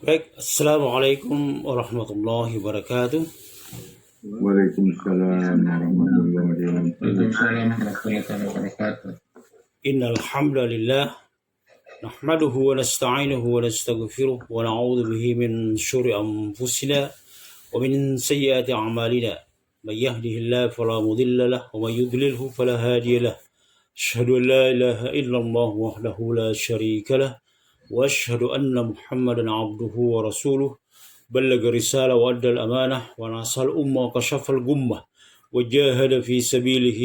Baik, Assalamualaikum warahmatullahi wabarakatuh. Waalaikumsalam warahmatullahi wabarakatuh. Waalaikumsalam warahmatullahi wabarakatuh. Innal hamdalillah nahmaduhu wa nasta'inuhu wa nastaghfiruh wa na'udzu bihi min syururi anfusina wa min sayyiati a'malina. May yahdihillahu fala mudilla lahu wa may yudlilhu fala hadiya lahu. Asyhadu an la ilaha illallah wahdahu la syarika lahu wa asyhadu anna Muhammadan 'abduhu wa rasuluh. بلغ الرسالة وأدى الأمانة ونصح الأمة وكشف الغمة وجاهد في سبيله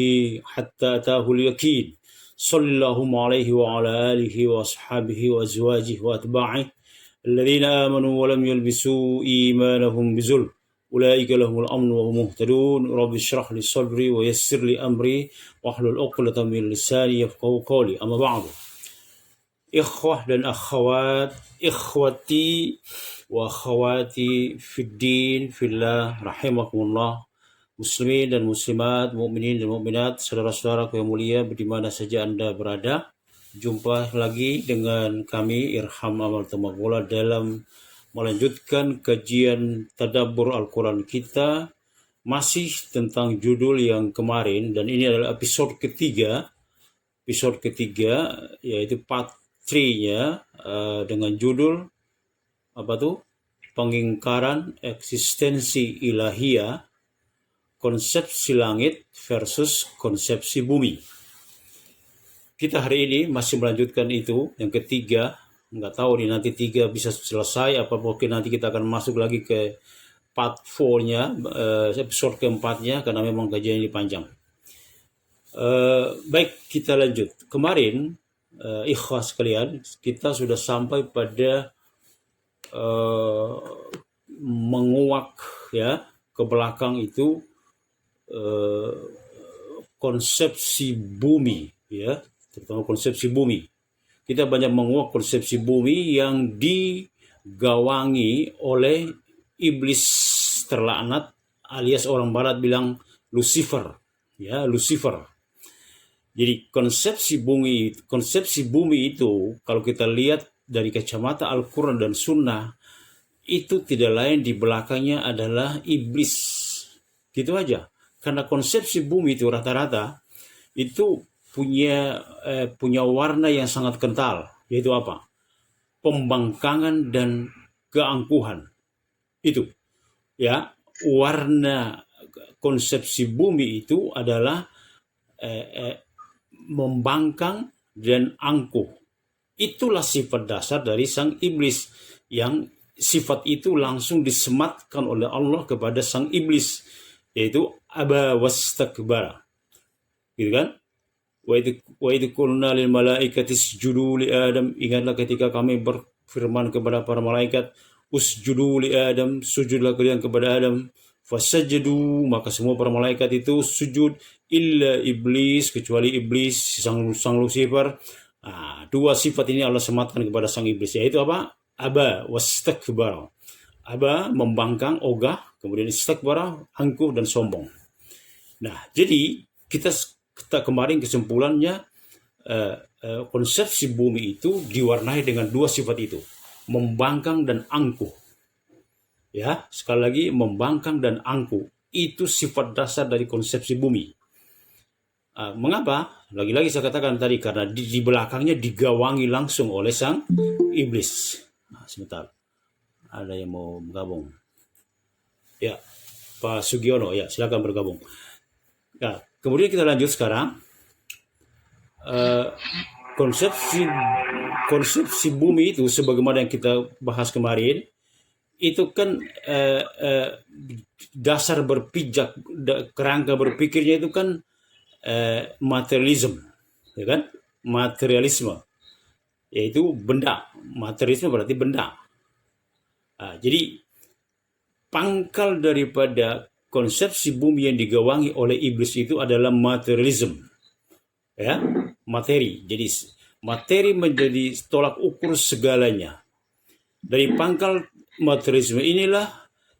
حتى أتاه اليقين صلى اللهم عليه وعلى آله وأصحابه وأزواجه وأتباعه الذين آمنوا ولم يلبسوا إيمانهم بظلم أولئك لهم الأمن وهم مهتدون رب اشرح لي صدري ويسر لي أمري واحلل عقدة من لساني يفقهوا قولي أما بعد Ikhwah dan akhwat, ikhwati wa akhwati fiddin fillah rahimakumullah, muslimin dan muslimat, mukminin dan mukminat, saudara-saudaraku yang mulia di mana saja Anda berada. Jumpa lagi dengan kami Irham Amal Tamagola dalam melanjutkan kajian tadabbur Al-Quran kita, masih tentang judul yang kemarin, dan ini adalah episode ketiga yaitu part 3-nya dengan judul apa tuh? Pengingkaran eksistensi ilahiyah, konsepsi langit versus konsepsi bumi. Kita hari ini masih melanjutkan itu, yang ketiga. Nggak tahu nih nanti 3 bisa selesai apa mungkin nanti kita akan masuk lagi ke part 4-nya, episode keempatnya, karena memang kajian ini panjang. Baik, kita lanjut. Kemarin ikhwah sekalian, kita sudah sampai pada menguak ya ke belakang itu konsepsi bumi ya, terutama konsepsi bumi. Kita banyak menguak konsepsi bumi yang digawangi oleh iblis terlaknat, alias orang barat bilang Lucifer ya, Lucifer. Jadi konsepsi bumi itu kalau kita lihat dari kacamata Al-Quran dan Sunnah, itu tidak lain di belakangnya adalah iblis. Gitu aja. Karena konsepsi bumi itu rata-rata itu punya warna yang sangat kental, yaitu apa? Pembangkangan dan keangkuhan. Itu ya, warna konsepsi bumi itu adalah membangkang dan angkuh. Itulah sifat dasar dari sang iblis, yang sifat itu langsung disematkan oleh Allah kepada sang iblis, yaitu aba wastakbara. Gitu kan? Wa idh qulna lil malaikati isjudu li Adam. Ingatlah ketika kami berfirman kepada para malaikat, usjudu li Adam, sujudlah kalian kepada Adam. Fasajadu, maka semua para malaikat itu sujud, illa iblis, kecuali iblis sang Lucifer. Dua sifat ini Allah sematkan kepada sang iblis, yaitu apa? Aba wastakbara. Aba membangkang, ogah, kemudian istakbara, angkuh dan sombong. Nah, jadi kita kemarin kesimpulannya konsepsi bumi itu diwarnai dengan dua sifat itu, membangkang dan angkuh. Ya, sekali lagi, membangkang dan angkuh itu sifat dasar dari konsepsi bumi. Mengapa? Lagi-lagi saya katakan tadi, karena di belakangnya digawangi langsung oleh sang iblis. Sebentar, ada yang mau bergabung? Ya, Pak Sugiono, ya silakan bergabung. Ya, kemudian kita lanjut sekarang. Konsepsi bumi itu sebagaimana yang kita bahas kemarin, itu kan dasar berpijak, kerangka berpikirnya itu kan materialisme, ya kan? Materialisme, yaitu benda. Materialisme berarti benda. Jadi pangkal daripada konsepsi bumi yang digawangi oleh iblis itu adalah materialisme, ya, materi. Jadi materi menjadi tolak ukur segalanya. Dari pangkal materialisme inilah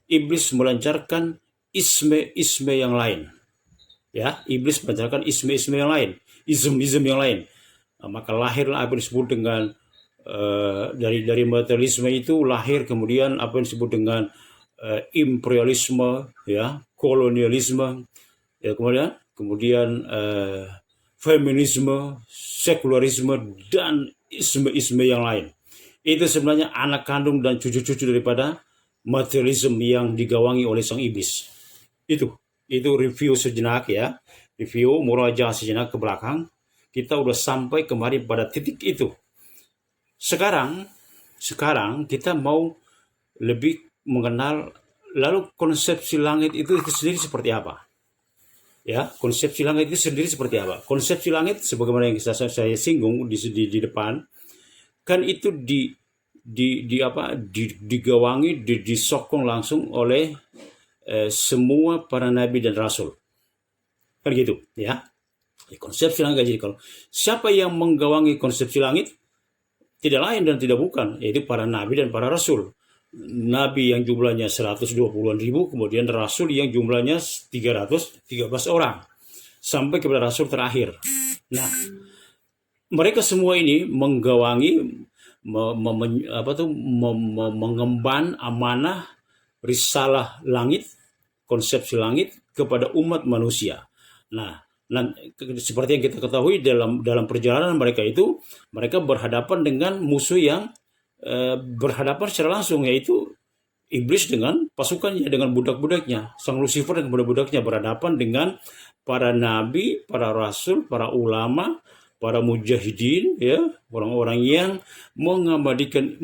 iblis melancarkan isme yang lain. Ya, iblis melancarkan isme yang lain, izm yang lain. Maka lahirlah apa disebut dengan dari materialisme itu lahir kemudian apa yang disebut dengan imperialisme, ya, kolonialisme, ya, kemudian feminisme, sekularisme, dan isme-isme yang lain. Itu sebenarnya anak kandung dan cucu-cucu daripada materialisme yang digawangi oleh sang iblis. Itu review sejenak, ya, review murajaah sejenak ke belakang. Kita udah sampai kemarin pada titik itu. Sekarang kita mau lebih mengenal lalu konsepsi langit itu sendiri seperti apa. Ya, konsepsi langit itu sendiri seperti apa? Konsepsi langit sebagaimana yang saya singgung di depan, kan itu digawangi, disokong langsung oleh semua para nabi dan rasul. Kan gitu, ya. Konsepsi langit. Jadi kalau siapa yang menggawangi konsepsi langit? Tidak lain dan tidak bukan, yaitu para nabi dan para rasul. Nabi yang jumlahnya 120-an ribu, kemudian rasul yang jumlahnya 313 orang. Sampai kepada rasul terakhir. Nah, mereka semua ini menggawangi, mengemban amanah risalah langit, konsepsi langit kepada umat manusia. Nah, seperti yang kita ketahui dalam perjalanan mereka itu, mereka berhadapan dengan musuh yang berhadapan secara langsung, yaitu iblis dengan pasukannya, dengan budak-budaknya. Sang Lucifer dengan budak-budaknya berhadapan dengan para nabi, para rasul, para ulama, para mujahidin, ya, orang-orang yang mengabadikan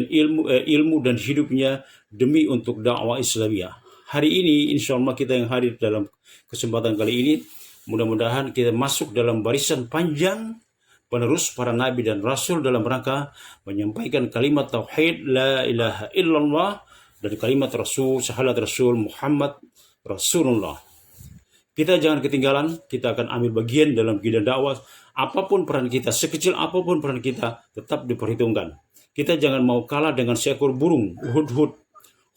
ilmu dan hidupnya demi untuk dakwah Islamiyah. Hari ini insya Allah kita yang hadir dalam kesempatan kali ini, mudah-mudahan kita masuk dalam barisan panjang penerus para nabi dan rasul dalam rangka menyampaikan kalimat tauhid la ilaha illallah dan kalimat rasul syahadat Rasul Muhammad Rasulullah. Kita jangan ketinggalan, kita akan ambil bagian dalam bidang dakwah. Apapun peran kita, sekecil apapun peran kita, tetap diperhitungkan. Kita jangan mau kalah dengan seekor burung, hudhud.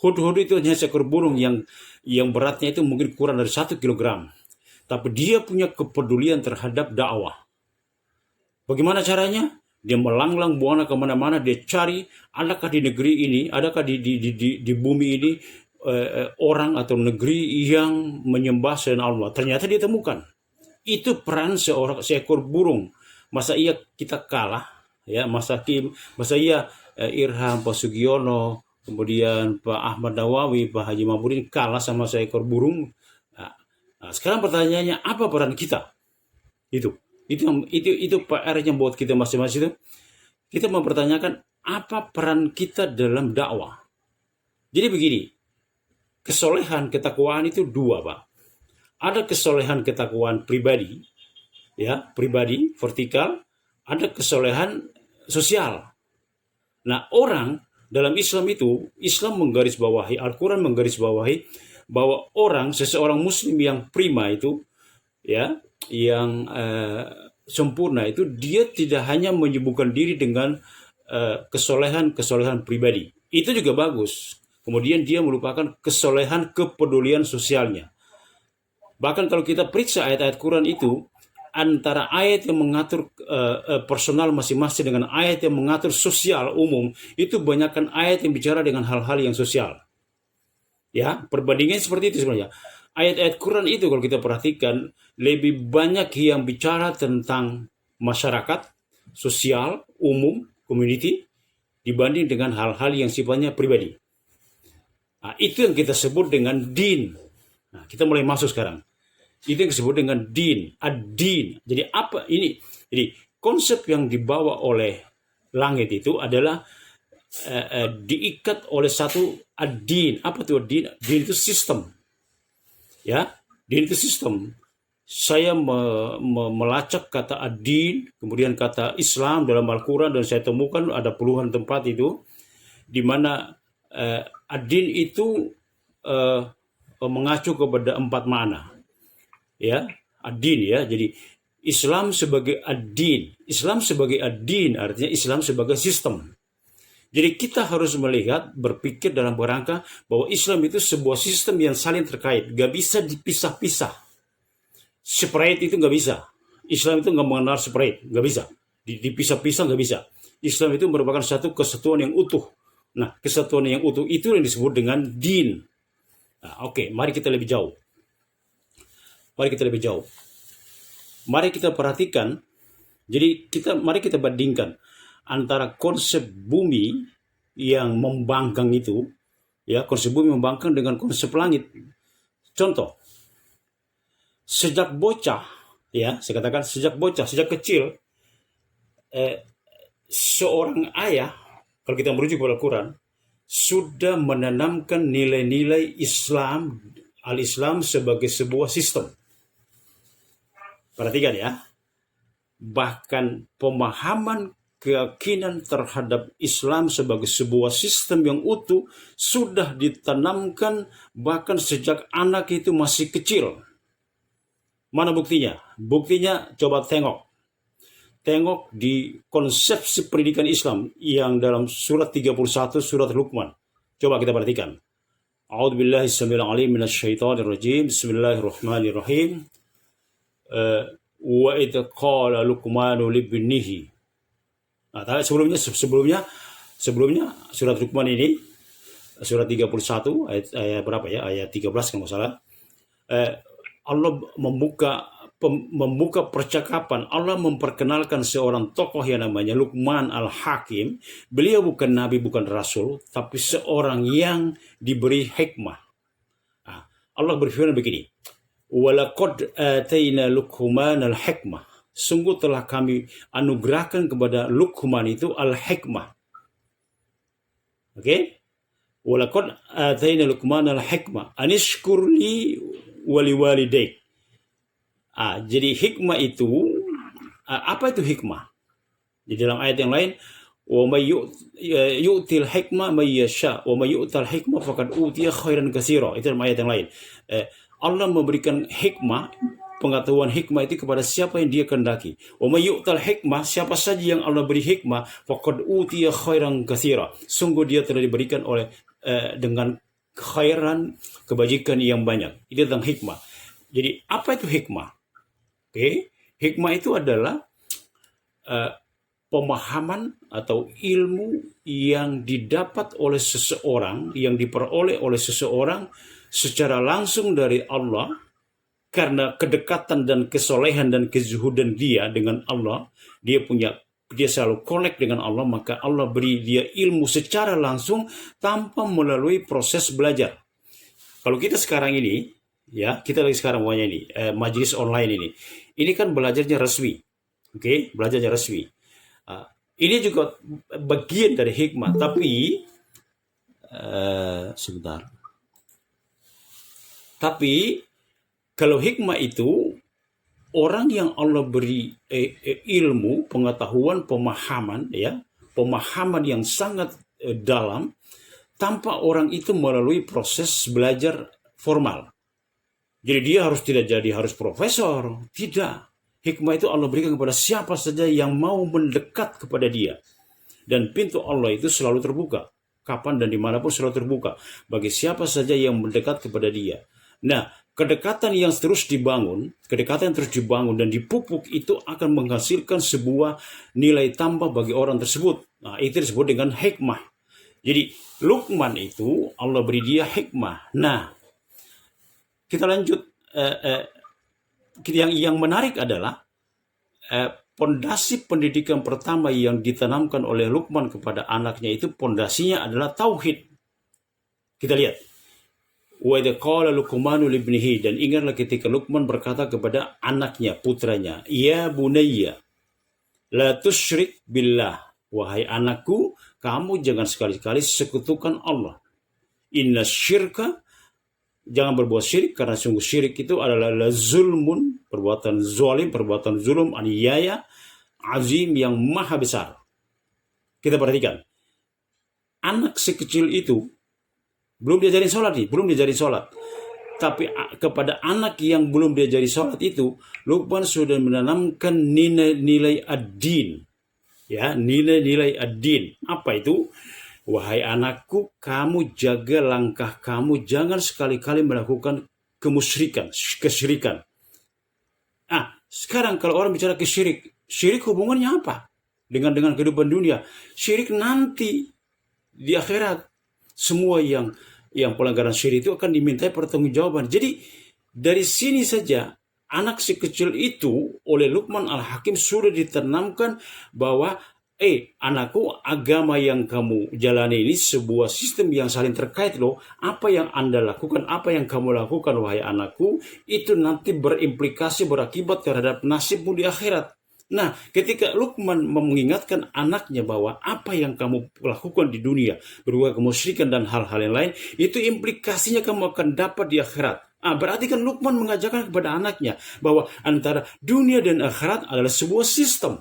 Hudhud itu hanya seekor burung yang beratnya itu mungkin kurang dari 1 kilogram. Tapi dia punya kepedulian terhadap dakwah. Bagaimana caranya? Dia melanglang buana kemana-mana, dia cari, adakah di negeri ini, adakah di bumi ini orang atau negeri yang menyembah selain Allah. Ternyata dia temukan. Itu peran seekor burung. Masa iya kita kalah? Ya, masa iya Irham, Pak Sugiono, kemudian Pak Ahmad Nawawi, Pak Haji Mabudin kalah sama seekor burung? Nah, sekarang pertanyaannya, apa peran kita? Itu PR-nya buat kita masing-masing itu. Kita mempertanyakan apa peran kita dalam dakwah. Jadi begini, kesolehan ketakwaan itu dua, Pak. Ada kesolehan ketakwaan pribadi, ya, pribadi vertikal, ada kesolehan sosial. Nah, orang dalam Islam itu, Islam menggarisbawahi, Al-Quran menggarisbawahi bahwa seseorang muslim yang prima itu, ya, yang sempurna itu, dia tidak hanya menyibukkan diri dengan kesolehan pribadi. Itu juga bagus. Kemudian dia melupakan kesolehan kepedulian sosialnya. Bahkan kalau kita periksa ayat-ayat Quran itu, antara ayat yang mengatur personal masing-masing dengan ayat yang mengatur sosial umum, itu banyakkan ayat yang bicara dengan hal-hal yang sosial. Ya, perbandingan seperti itu sebenarnya. Ayat-ayat Quran itu kalau kita perhatikan lebih banyak yang bicara tentang masyarakat, sosial, umum, community, dibanding dengan hal-hal yang sifatnya pribadi. Nah, itu yang kita sebut dengan din. Nah, kita mulai masuk sekarang. Itu yang disebut dengan din, ad-din. Jadi apa ini? Jadi konsep yang dibawa oleh langit itu adalah diikat oleh satu ad-din. Apa itu ad-din? Din itu sistem. Ya, din itu sistem. Saya melacak kata ad-din, kemudian kata Islam dalam Al-Quran, dan saya temukan ada puluhan tempat itu di mana ad-din itu mengacu kepada 4 makna. Ya, ad-din, ya. Jadi Islam sebagai ad-din. Islam sebagai ad-din artinya Islam sebagai sistem. Jadi kita harus melihat, berpikir dalam kerangka bahwa Islam itu sebuah sistem yang saling terkait. Gak bisa dipisah-pisah. Separate itu gak bisa. Islam itu gak mengenal separate. Gak bisa. Dipisah-pisah gak bisa. Islam itu merupakan satu kesatuan yang utuh. Nah, kesatuan yang utuh itu yang disebut dengan din. Nah, oke, mari kita lebih jauh. Mari kita perhatikan. Jadi mari kita bandingkan antara konsep bumi yang membangkang itu, ya, konsep bumi membangkang dengan konsep langit. Contoh, sejak bocah, ya, saya katakan sejak kecil, seorang ayah, kalau kita merujuk pada Al-Quran, sudah menanamkan nilai-nilai Islam, al-Islam sebagai sebuah sistem. Perhatikan ya, bahkan pemahaman keyakinan terhadap Islam sebagai sebuah sistem yang utuh sudah ditanamkan bahkan sejak anak itu masih kecil. Mana buktinya? Buktinya coba tengok di konsepsi pendidikan Islam yang dalam surat 31 surat Luqman. Coba kita perhatikan. A'udzubillahi samil alim minasyaitonir rajim. Bismillahirrahmanirrahim. Wa idh qala Luqmanu libnihi. Nah, sebelumnya surat Luqman ini surat 31 ayat berapa ya? Ayat 13 kalau nggak salah. Allah membuka percakapan. Allah memperkenalkan seorang tokoh yang namanya Luqman Al-Hakim. Beliau bukan nabi, bukan rasul, tapi seorang yang diberi hikmah. Nah, Allah berfirman begini, walaqad ataina Luqman al-hikmah. Sungguh telah kami anugerahkan kepada Luqman itu al-hikmah. Oke? Walaqad ataina Luqman al-hikmah anishkur li wali walidayk. Jadi hikmah itu, apa itu hikmah? Di dalam ayat yang lain, wa may yu'til hikmah may yasha wa may yu'tal hikmah faqad utiya khairan katsira. Itu dalam ayat yang lain. Allah memberikan hikmah, pengetahuan hikmah itu kepada siapa yang Dia kehendaki. Wa may yu'tal hikmah, siapa saja yang Allah beri hikmah, faqad utiya khairan katsira. Sungguh dia telah diberikan oleh dengan khairan, kebajikan yang banyak. Itu tentang hikmah. Jadi apa itu hikmah? Oke, hikmah itu adalah pemahaman atau ilmu yang didapat oleh seseorang, yang diperoleh oleh seseorang secara langsung dari Allah karena kedekatan dan kesolehan dan kezuhudan dia dengan Allah. Dia selalu connect dengan Allah, maka Allah beri dia ilmu secara langsung tanpa melalui proses belajar. Kalau kita sekarang ini, ya, kita lagi sekarang pokoknya ini, majelis online ini kan belajarnya resmi. Oke, belajarnya resmi. Ini juga bagian dari hikmah, tapi sebentar. Tapi kalau hikmah itu orang yang Allah beri ilmu, pengetahuan, pemahaman, ya, pemahaman yang sangat dalam, tanpa orang itu melalui proses belajar formal. Jadi dia tidak harus profesor, tidak. Hikmah itu Allah berikan kepada siapa saja yang mau mendekat kepada Dia. Dan pintu Allah itu selalu terbuka. Kapan dan dimanapun selalu terbuka. Bagi siapa saja yang mendekat kepada Dia. Nah, kedekatan yang terus dibangun dan dipupuk itu akan menghasilkan sebuah nilai tambah bagi orang tersebut. Nah, itu disebut dengan hikmah. Jadi, Luqman itu Allah beri dia hikmah. Nah, kita lanjut. Yang menarik adalah pondasi pendidikan pertama yang ditanamkan oleh Luqman kepada anaknya itu pondasinya adalah tauhid. Kita lihat. Wa idh qala Luqmanu libnihi, dan ingatlah ketika Luqman berkata kepada anaknya, putranya, ya bunayya la tusyrik billah, wahai anakku, kamu jangan sekali-kali sekutukan Allah. Inna syirka, jangan berbuat syirik, karena sungguh syirik itu adalah zulmun, perbuatan zalim, perbuatan zulum, aniaya, azim yang maha besar. Kita perhatikan. Anak sekecil itu belum diajarin sholat. Tapi kepada anak yang belum diajari sholat itu, Luqman sudah menanamkan nilai-nilai ad-din. Ya, nilai-nilai ad-din. Apa itu? Wahai anakku, kamu jaga langkah kamu, jangan sekali-kali melakukan kesyirikan. Sekarang kalau orang bicara syirik hubungannya apa dengan kehidupan dunia. Syirik nanti di akhirat. Semua yang pelanggaran syirik itu akan dimintai pertanggungjawaban. Jadi dari sini saja anak si kecil itu oleh Luqman Al-Hakim sudah ditanamkan bahwa anakku, agama yang kamu jalani ini sebuah sistem yang saling terkait loh. Apa yang Anda lakukan, apa yang kamu lakukan wahai anakku, itu nanti berimplikasi, berakibat terhadap nasibmu di akhirat. Nah, ketika Luqman mengingatkan anaknya bahwa apa yang kamu lakukan di dunia, berupa kemusyrikan dan hal-hal yang lain, itu implikasinya kamu akan dapat di akhirat. Berarti kan Luqman mengajarkan kepada anaknya bahwa antara dunia dan akhirat adalah sebuah sistem.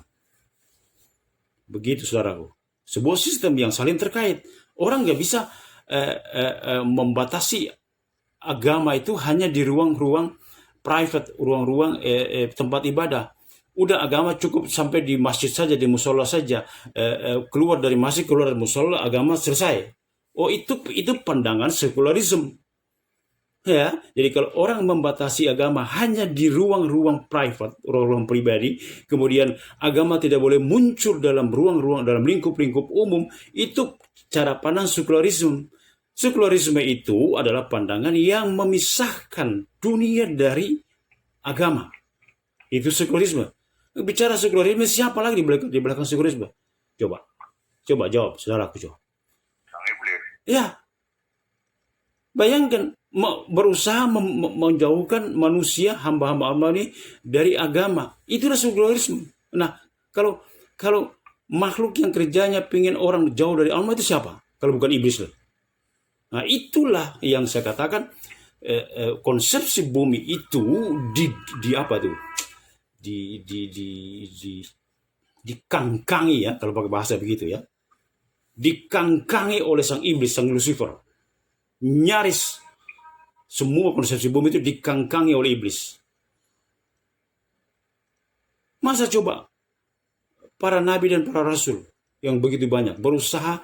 Begitu saudaraku. Sebuah sistem yang saling terkait. Orang nggak bisa membatasi agama itu hanya di ruang-ruang private, ruang-ruang tempat ibadah. Udah agama cukup sampai di masjid saja, di musola saja. Keluar dari masjid, keluar dari musola, agama selesai. Oh, itu pandangan sekularisme. Ya, jadi kalau orang membatasi agama hanya di ruang-ruang private, ruang-ruang pribadi, kemudian agama tidak boleh muncul dalam ruang-ruang, dalam lingkup-lingkup umum, itu cara pandang sekularisme. Sekularisme itu adalah pandangan yang memisahkan dunia dari agama. Itu sekularisme. Bicara sekularisme, siapa lagi di belakang sekularisme? Coba jawab, saudaraku, coba. Ya, bayangkan berusaha menjauhkan manusia, hamba-hamba Allah ini dari agama. Itulah sekularisme. Nah, kalau makhluk yang kerjanya pengen orang jauh dari Allah itu siapa? Kalau bukan iblis lah. Nah, itulah yang saya katakan konsepsi bumi itu dikangkangi ya, kalau pakai bahasa begitu ya. Dikangkangi oleh sang iblis, sang Lucifer. Nyaris semua konsepsi bumi itu dikangkangi oleh iblis. Masa coba para nabi dan para rasul yang begitu banyak berusaha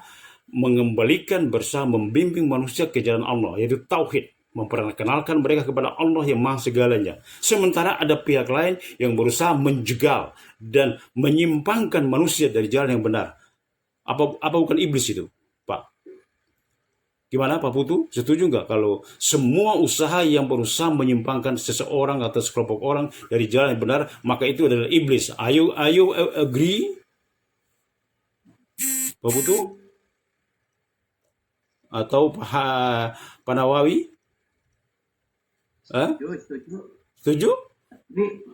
mengembalikan, berusaha membimbing manusia ke jalan Allah, yaitu tauhid, memperkenalkan mereka kepada Allah yang maha segalanya. Sementara ada pihak lain yang berusaha menjegal dan menyimpangkan manusia dari jalan yang benar. Apa bukan iblis itu, Pak? Gimana Pak Putu? Setuju nggak kalau semua usaha yang berusaha menyimpangkan seseorang atau sekelompok orang dari jalan yang benar, maka itu adalah iblis? Ayo agree? Pak Putu? Atau Pak Nawawi? Setuju?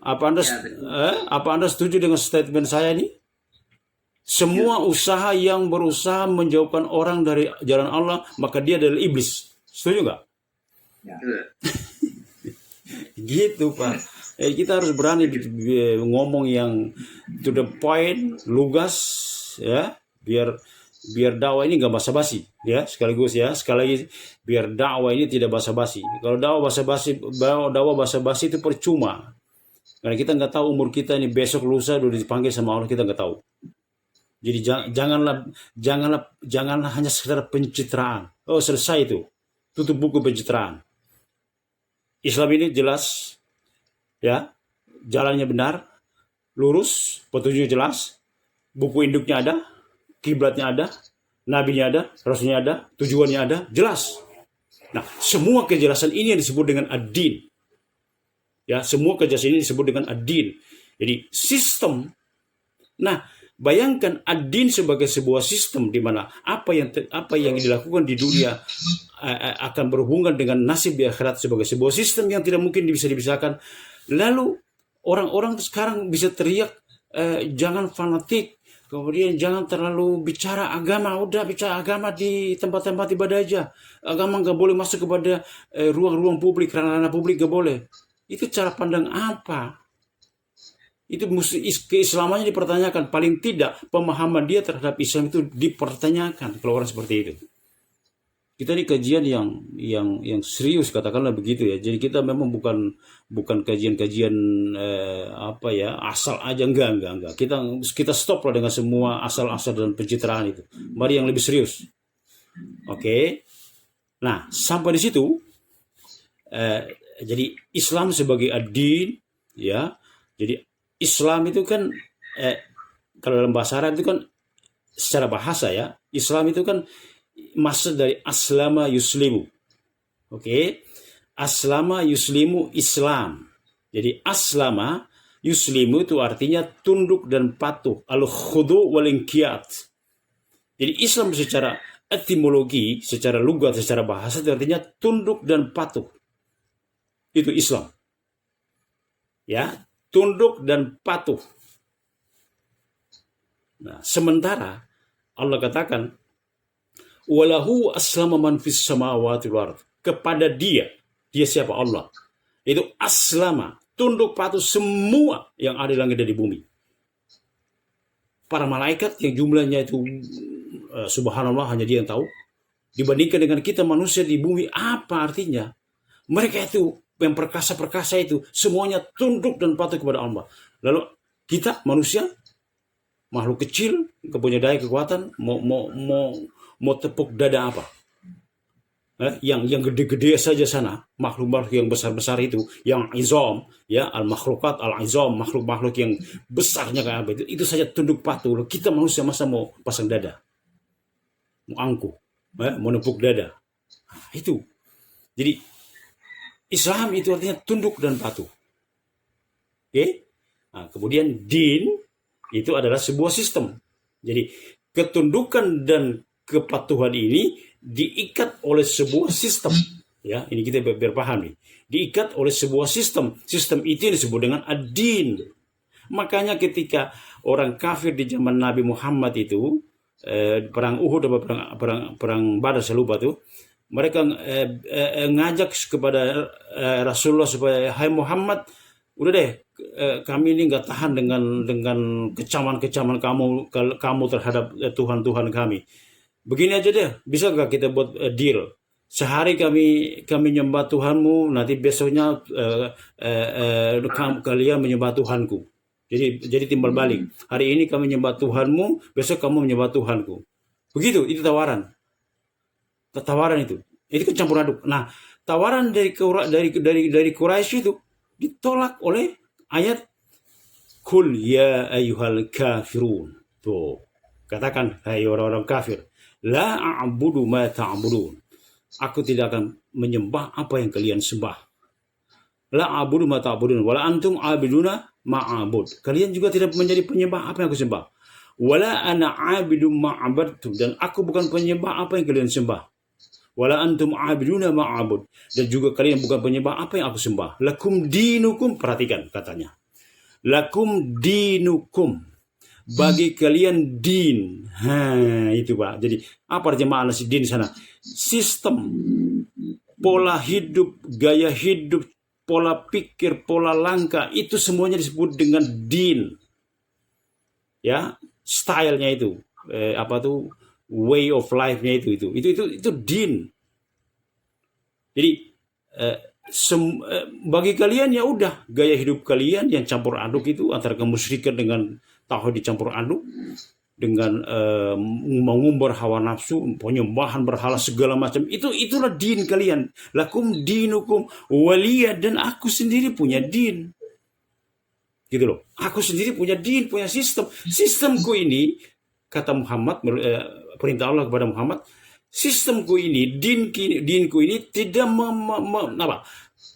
Apa Anda setuju dengan statement saya ini? Semua usaha yang berusaha menjauhkan orang dari jalan Allah, maka dia adalah iblis. Setuju nggak? Ya. Gitu Pak. Kita harus berani ngomong yang to the point, lugas, ya, biar dakwah ini nggak basa-basi, ya, sekaligus ya, sekali lagi, biar dakwah ini tidak basa-basi. Kalau dakwah basa-basi itu percuma, karena kita nggak tahu umur kita ini besok lusa udah dipanggil sama Allah, kita nggak tahu. Jadi janganlah hanya sekedar pencitraan. Oh, selesai itu. Tutup buku pencitraan. Islam ini jelas, ya, jalannya benar, lurus, petunjuknya jelas, buku induknya ada, kiblatnya ada, nabinya ada, rasulnya ada, tujuannya ada, jelas. Nah, semua kejelasan ini yang disebut dengan ad-din. Ya, semua kejelasan ini disebut dengan ad-din. Jadi sistem. Nah, bayangkan ad-din sebagai sebuah sistem di mana apa yang dilakukan di dunia akan berhubungan dengan nasib di akhirat sebagai sebuah sistem yang tidak mungkin bisa dipisahkan. Lalu orang-orang sekarang bisa teriak, jangan fanatik, kemudian jangan terlalu bicara agama. Udah bicara agama di tempat-tempat ibadah aja. Agama nggak boleh masuk kepada ruang-ruang publik, ranah-ranah publik nggak boleh. Itu cara pandang apa? Itu keislamannya dipertanyakan. Paling tidak pemahaman dia terhadap Islam itu dipertanyakan kalau orang seperti itu. Kita di kajian yang serius, katakanlah begitu ya. Jadi kita memang bukan kajian-kajian asal aja, enggak. Kita stop lah dengan semua asal-asal dan pencitraan itu. Mari yang lebih serius. Oke. Nah, sampai di situ jadi Islam sebagai ad-din, ya. Jadi Islam itu kan kalau dalam bahasa Arab itu kan secara bahasa ya, Islam itu kan maksud dari aslama yuslimu. Oke. Aslama yuslimu Islam. Jadi aslama yuslimu itu artinya tunduk dan patuh. Al-khudu wal inqiyad. Jadi Islam secara etimologi, secara lugat, secara bahasa itu artinya tunduk dan patuh. Itu Islam. Ya, tunduk dan patuh. Nah, sementara Allah katakan walahu aslama man fis samawati wal ard. Kepada dia siapa? Allah. Itu aslama, tunduk patuh semua yang ada di langit dan di bumi. Para malaikat yang jumlahnya itu subhanallah hanya dia yang tahu. Dibandingkan dengan kita manusia di bumi, apa artinya? Mereka itu yang perkasa-perkasa itu semuanya tunduk dan patuh kepada Allah. Lalu kita manusia makhluk kecil, gak punya daya kekuatan, mau tepuk dada apa? Yang gede-gede saja sana, makhluk-makhluk yang besar-besar itu, yang izam, ya al-makhlukat al-izam, makhluk-makhluk yang besarnya kayak apa itu saja tunduk patuh. Lalu kita manusia masa mau pasang dada, mau angkuh, mau nepuk dada? Nah, itu. Jadi Islam itu artinya tunduk dan patuh. Oke? Nah, kemudian din itu adalah sebuah sistem. Jadi ketundukan dan kepatuhan ini diikat oleh sebuah sistem. Ya, ini kita biar paham nih. Diikat oleh sebuah sistem. Sistem itu disebut dengan ad-din. Makanya ketika orang kafir di zaman Nabi Muhammad itu perang Uhud atau perang Badar saya lupa tuh, mereka ngajak kepada Rasulullah supaya hai Muhammad, udah deh kami ini nggak tahan dengan kecaman kamu terhadap Tuhan kami. Begini aja deh, bisa gak kita buat deal? Sehari kami nyembah Tuhanmu, nanti besoknya kalian menyembah Tuhanku. Jadi timbal balik. Hari ini kami menyembah Tuhanmu, besok kamu menyembah Tuhanku. Begitu, itu tawaran. Tawaran itu kan campur aduk. Nah, tawaran dari Quraisy itu ditolak oleh ayat Qul ya ayyuhal kafirun. Tuh, katakan hai orang-orang kafir, la a'budu ma ta'budun. Aku tidak akan menyembah apa yang kalian sembah. La a'budu ma ta'budun wala antum a'biduna ma'abud. Kalian juga tidak menjadi penyembah apa yang aku sembah. Wala ana 'abidu ma'abadtum, dan aku bukan penyembah apa yang kalian sembah. Wala antum 'abiduna ma'abud, dan juga kalian bukan penyembah apa yang aku sembah. Lakum dinukum, perhatikan katanya. Lakum dinukum, bagi kalian din. Itu Pak. Jadi apa terjemahan si din sana? Sistem, pola hidup, gaya hidup, pola pikir, pola langkah, itu semuanya disebut dengan din. Ya, stylenya itu, way of life-nya itu din. Jadi bagi kalian ya udah gaya hidup kalian yang campur aduk itu antara kemusyrikan dengan tauhid dicampur aduk dengan mengumbar hawa nafsu, penyembahan berhala segala macam, itulah din kalian. Lakum dinukum waliya, dan aku sendiri punya din. Gitu loh. Aku sendiri punya din, punya sistem. Sistemku ini, kata Muhammad, perintah Allah kepada Muhammad, sistemku ini, dinku ini tidak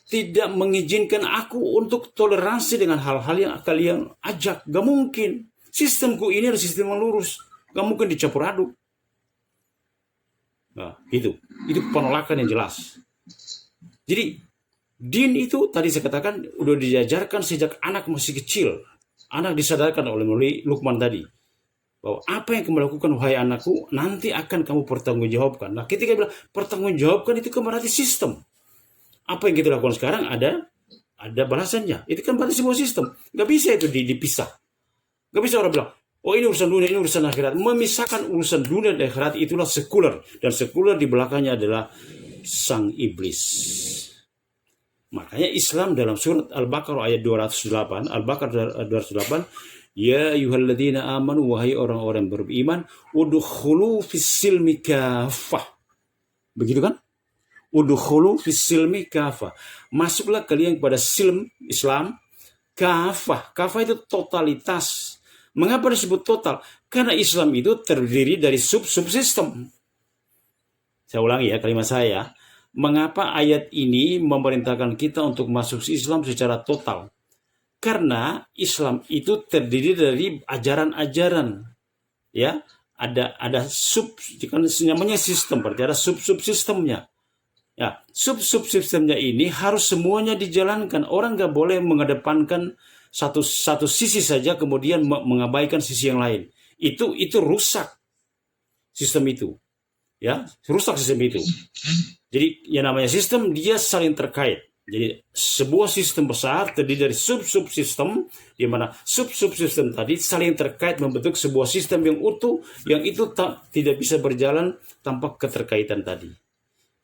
tidak mengizinkan aku untuk toleransi dengan hal-hal yang kalian ajak. Gak mungkin. Sistemku ini adalah sistem yang lurus. Gak mungkin dicampur aduk. Nah, itu penolakan yang jelas. Jadi din itu tadi saya katakan udah diajarkan sejak anak masih kecil. Anak disadarkan oleh Luqman tadi bahwa apa yang kamu lakukan wahai anakku nanti akan kamu pertanggungjawabkan. Nah, ketika bilang pertanggungjawabkan itu kan berarti sistem. Apa yang kita lakukan sekarang ada balasannya. Itu kan berarti sebuah sistem. Gak bisa itu dipisah. Gak bisa orang bilang, oh ini urusan dunia, ini urusan akhirat. Memisahkan urusan dunia dan akhirat itulah sekuler. Dan sekuler di belakangnya adalah sang iblis. Makanya Islam dalam surat Al-Baqarah ayat 208, Al-Baqarah 208, ya ayyuhalladzina amanu, wahai orang-orang beriman, udkhulu fis-silmi kafah. Begitu kan? Udkhulu fis-silmi kafah. Masuklah kalian kepada silm Islam kafah. Kafah itu totalitas. Mengapa disebut total? Karena Islam itu terdiri dari sub-subsistem. Saya ulangi ya kalimat saya. Mengapa ayat ini memerintahkan kita untuk masuk Islam secara total? Karena Islam itu terdiri dari ajaran-ajaran, ya. Ada sub, kan namanya sistem, berarti ada sub-subsistemnya. Ya, sub-subsistemnya ini harus semuanya dijalankan. Orang nggak boleh mengedepankan satu sisi saja kemudian mengabaikan sisi yang lain. Itu rusak sistem itu, ya, rusak sistem itu. Jadi yang namanya sistem dia saling terkait. Jadi sebuah sistem besar terdiri dari sub-subsistem, di mana sub-subsistem tadi saling terkait membentuk sebuah sistem yang utuh, yang itu tidak bisa berjalan tanpa keterkaitan tadi.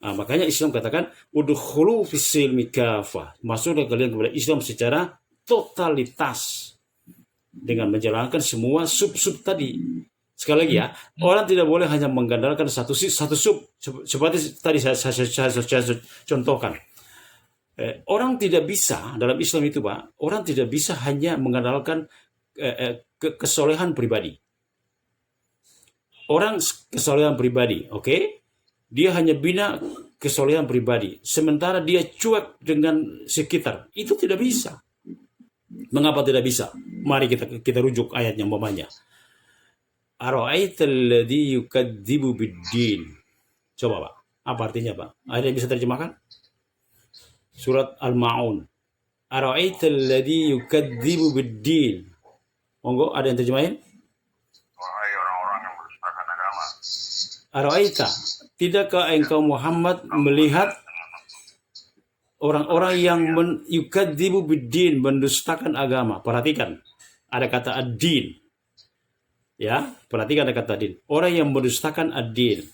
Nah, makanya Islam katakan, udkhulu fis-silmi kafah, masuklah kalian kepada Islam secara totalitas dengan menjalankan semua sub-sub tadi. Sekali lagi ya, orang tidak boleh hanya mengandalkan satu sub, seperti tadi saya contohkan. Orang tidak bisa dalam Islam itu, Pak, orang tidak bisa hanya mengandalkan kesolehan pribadi. Orang kesolehan pribadi, oke? Dia hanya bina kesolehan pribadi, sementara dia cuek dengan sekitar. Itu tidak bisa. Mengapa tidak bisa? Mari kita rujuk ayatnya umpamanya. Ara'aital ladzi yukadzibu bid-din. Coba, Pak. Apa artinya, Pak? Ada yang bisa terjemahkan? Surat Al-Ma'un. Ara'aital ladzi yukadzibu bid-din. Monggo, ada yang terjemahin? Wahai orang-orang yang mendustakan agama. Ara'aita, tidakkah engkau Muhammad melihat orang-orang yang yukadzibu bid-din, mendustakan agama? Perhatikan, ada kata ad-din. Ya, perhatikan ada kata din. Orang yang mendustakan ad-din.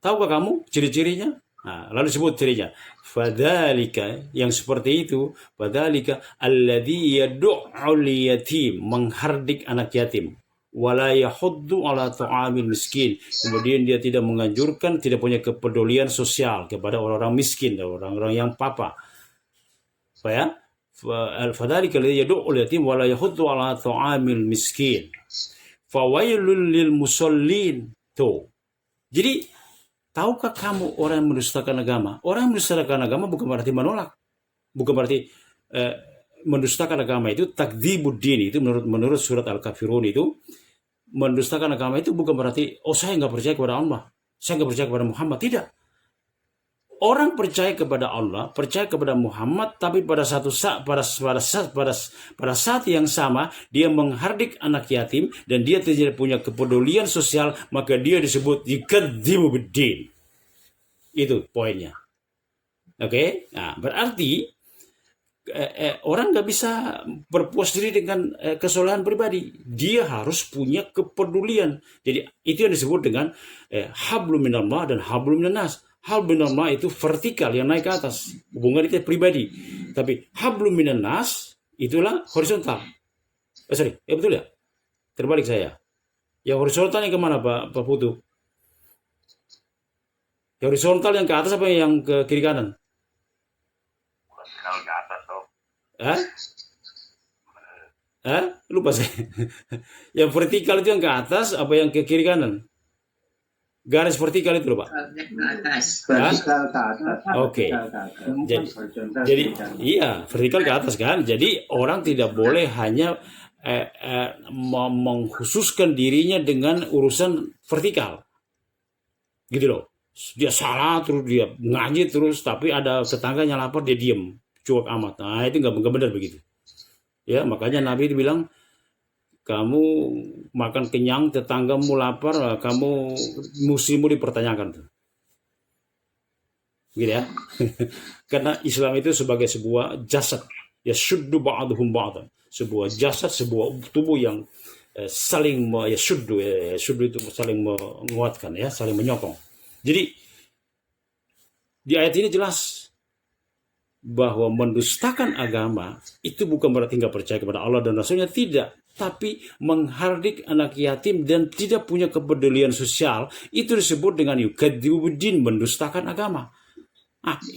Tahukah kamu ciri-cirinya? Nah, lalu sebut cirinya. Fadzalika, yang seperti itu, fadzalika alladzi yad'ul yatim, menghardik anak yatim. Wala yahuddu ala ta'amil miskin. Kemudian dia tidak menganjurkan, tidak punya kepedulian sosial kepada orang-orang miskin, orang-orang yang papa. Apa ya? Fadzalika alladzi yad'ul yatim wala yahuddu ala ta'amil miskin. Fawailul lil musallin. Tuh. Jadi tahukah kamu orang yang mendustakan agama? Orang yang mendustakan agama bukan berarti menolak. Bukan berarti mendustakan agama itu takdzibuddin, itu menurut surat Al-Kafirun itu mendustakan agama itu bukan berarti saya nggak percaya kepada Allah, saya nggak percaya kepada Muhammad. Tidak. Orang percaya kepada Allah, percaya kepada Muhammad, tapi pada saat yang sama dia menghardik anak yatim dan dia tidak punya kepedulian sosial, maka dia disebut yukadzibu bid-din. Itu poinnya. Oke? Nah, berarti orang nggak bisa berpuas diri dengan kesolehan pribadi. Dia harus punya kepedulian. Jadi itu yang disebut dengan hablum minallah dan hablum minannas. Hablum minallah itu vertikal yang naik ke atas, hubungan kita pribadi. Tapi hablum minannas itulah horizontal. Betul ya? Terbalik saya. Yang horizontal yang kemana, Pak Putu? Yang horizontal yang ke atas apa yang ke kiri kanan? Vertikal ke atas, Sob. Lupa saya. Yang vertikal itu yang ke atas apa yang ke kiri kanan? Garis vertikal itu loh, Pak. Vertikal ke atas. Oke. Jadi iya, vertikal ke atas kan. Jadi orang tidak boleh hanya mengkhususkan dirinya dengan urusan vertikal. Gitu loh. Dia salah terus dia ngaji terus, tapi ada tetangganya lapar dia diem, cuek amat. Nah, itu nggak benar begitu. Ya, makanya Nabi bilang, kamu makan kenyang, tetanggamu lapar, kamu musimmu dipertanyakan tuh. Gitu ya. Karena Islam itu sebagai sebuah jasad, ya syuddu ba'duhum ba'dan. Sebuah jasad, sebuah tubuh yang saling syuddu itu saling menguatkan ya, saling menyokong. Jadi di ayat ini jelas bahwa mendustakan agama itu bukan berarti nggak percaya kepada Allah dan Rasulnya, tidak. Tapi menghardik anak yatim dan tidak punya kepedulian sosial, itu disebut dengan yukadzibu bid-din, mendustakan agama.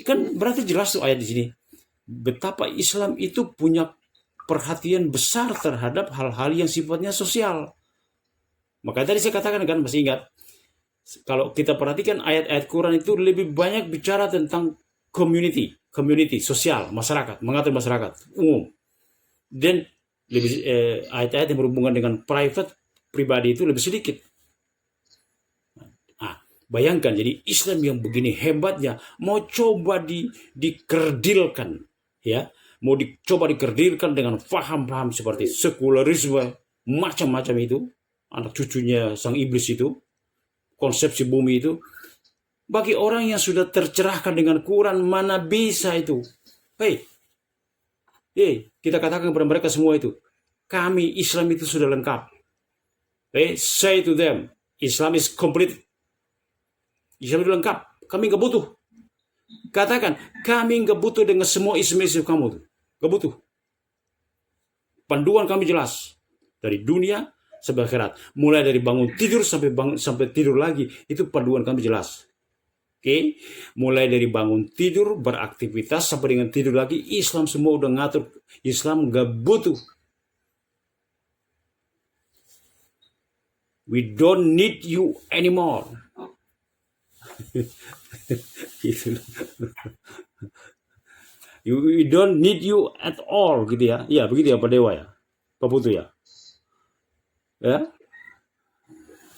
Kan berarti jelas tuh ayat di sini. Betapa Islam itu punya perhatian besar terhadap hal-hal yang sifatnya sosial. Maka tadi saya katakan kan, masih ingat, kalau kita perhatikan ayat-ayat Quran itu lebih banyak bicara tentang community, sosial, masyarakat, mengatur masyarakat umum. Dan lebih ayat-ayat yang berhubungan dengan pribadi itu lebih sedikit. Bayangkan, jadi Islam yang begini hebatnya mau coba dikerdilkan, ya, mau dicoba dikerdilkan dengan paham-paham seperti sekularisme, macam-macam itu, anak cucunya sang iblis itu, konsepsi bumi itu. Bagi orang yang sudah tercerahkan dengan Quran, mana bisa itu? Hei, kita katakan kepada mereka semua itu, kami Islam itu sudah lengkap. Say to them, Islam is complete. Islam itu lengkap, kami nggak butuh. Katakan, kami nggak butuh dengan semua isim-isim kamu tuh, nggak butuh. Panduan kami jelas dari dunia sampai akhirat, mulai dari bangun tidur sampai tidur lagi, itu panduan kami jelas. Oke, mulai dari bangun tidur beraktivitas sampai dengan tidur lagi, Islam semua udah ngatur. Islam nggak butuh. We don't need you anymore. We don't need you at all, gitu ya. Ya, begitu ya Pak Dewa ya. Pak Putu ya. Ya.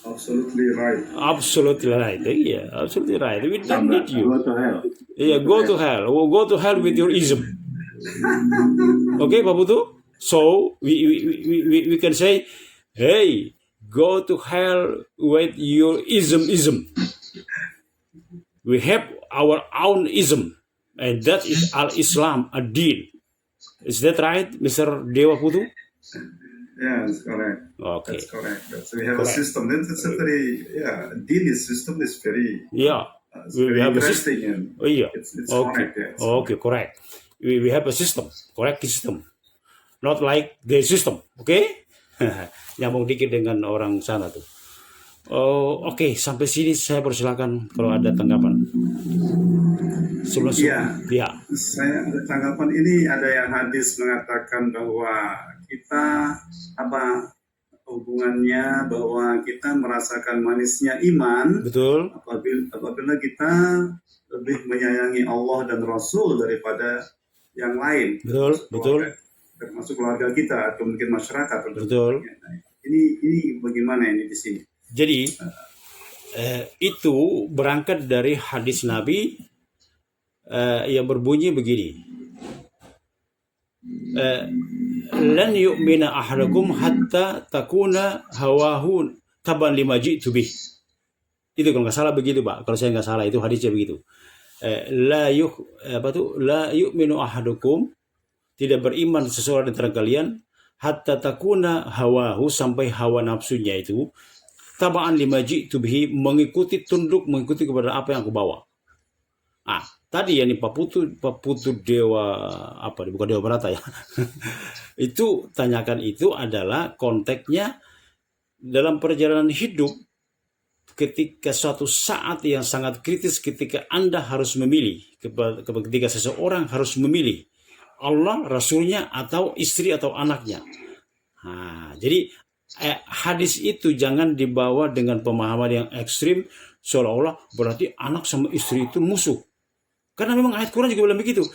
Absolutely right. Absolutely right. Yeah, absolutely right. We don't need you. Go to hell. Yeah, go to hell. Go to hell with your ism. Okay, Pak Putu? So, we can say, hey, go to hell with your ism. We have our own ism, and that is al-Islam, ad-din. Is that right, Mr. Dewa Putu? Yeah, that's correct. Okay. That's correct. We have a system. Then it's a very, Dini system is very, Yeah. We have a system. And Yeah. it's Okay. correct. Yeah, Okay, correct. We have a system, correct system. Not like the system, okay? Nyambung dikit dengan orang sana tuh. Oke, sampai sini saya persilakan kalau ada tanggapan. Sebelum ya. Saya ada tanggapan ini, ada yang hadis mengatakan bahwa kita hubungannya bahwa kita merasakan manisnya iman. Betul. Apabila kita lebih menyayangi Allah dan Rasul daripada yang lain. Betul. Termasuk keluarga kita atau mungkin masyarakat. Betul. Ini bagaimana ini di sini? Jadi itu berangkat dari hadis Nabi yang berbunyi begini. Lan yu'mina ahadukum hatta takuna hawahu taban lima ji'tu bih. Itu kalau nggak salah begitu, Pak. Kalau saya nggak salah itu hadisnya begitu. La yu'minu ahadukum, tidak beriman seseorang di antara kalian hatta takuna hawahu, sampai hawa nafsunya itu tabaan lima ji'tu bihi, mengikuti kepada apa yang aku bawa. Tadi ya nih Pak Putu Dewa bukan Dewa Barata ya. Itu tanyakan, itu adalah konteksnya dalam perjalanan hidup ketika suatu saat yang sangat kritis, ketika Anda harus memilih, ketika seseorang harus memilih Allah, Rasulnya, atau istri atau anaknya. Jadi hadis itu jangan dibawa dengan pemahaman yang ekstrim, seolah-olah berarti anak sama istri itu musuh. Karena memang ayat Quran juga bilang begitu.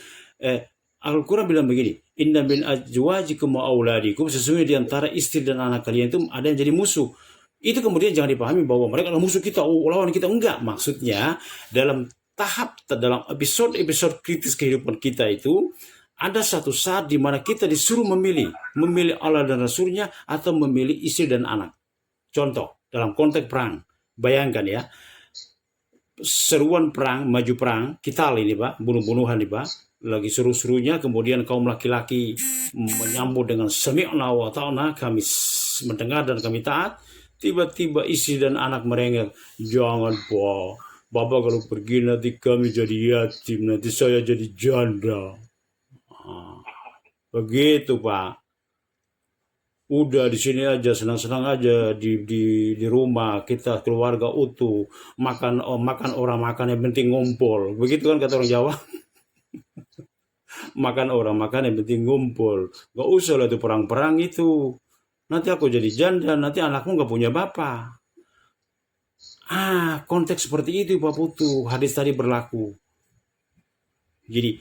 Al-Quran bilang begini, inna min azwajikum wa auladikum, sesungguhnya di antara istri dan anak kalian itu ada yang jadi musuh. Itu kemudian jangan dipahami bahwa mereka adalah musuh kita, lawan kita. Enggak, maksudnya dalam episode kritis kehidupan kita itu ada satu saat di mana kita disuruh memilih Allah dan Rasulnya atau memilih istri dan anak. Contoh, dalam konteks perang, bayangkan ya, seruan perang, maju perang, kita ini Pak, bunuh-bunuhan nih Pak, lagi seru-serunya, kemudian kaum laki-laki menyambut dengan sami'na wa ta'na, kami mendengar dan kami taat. Tiba-tiba istri dan anak merengek, jangan Pak, Bapak kalau pergi nanti kami jadi yatim, nanti saya jadi janda. Begitu Pak. Udah di sini aja, senang-senang aja di rumah kita, keluarga utuh, makan orang makan, yang penting ngumpul. Begitu kan kata orang Jawa. makan orang makan, yang penting ngumpul. Gak usah lah itu perang-perang itu. Nanti aku jadi janda, nanti anakmu gak punya bapak. Konteks seperti itu Pak Putu, hadis tadi berlaku. Jadi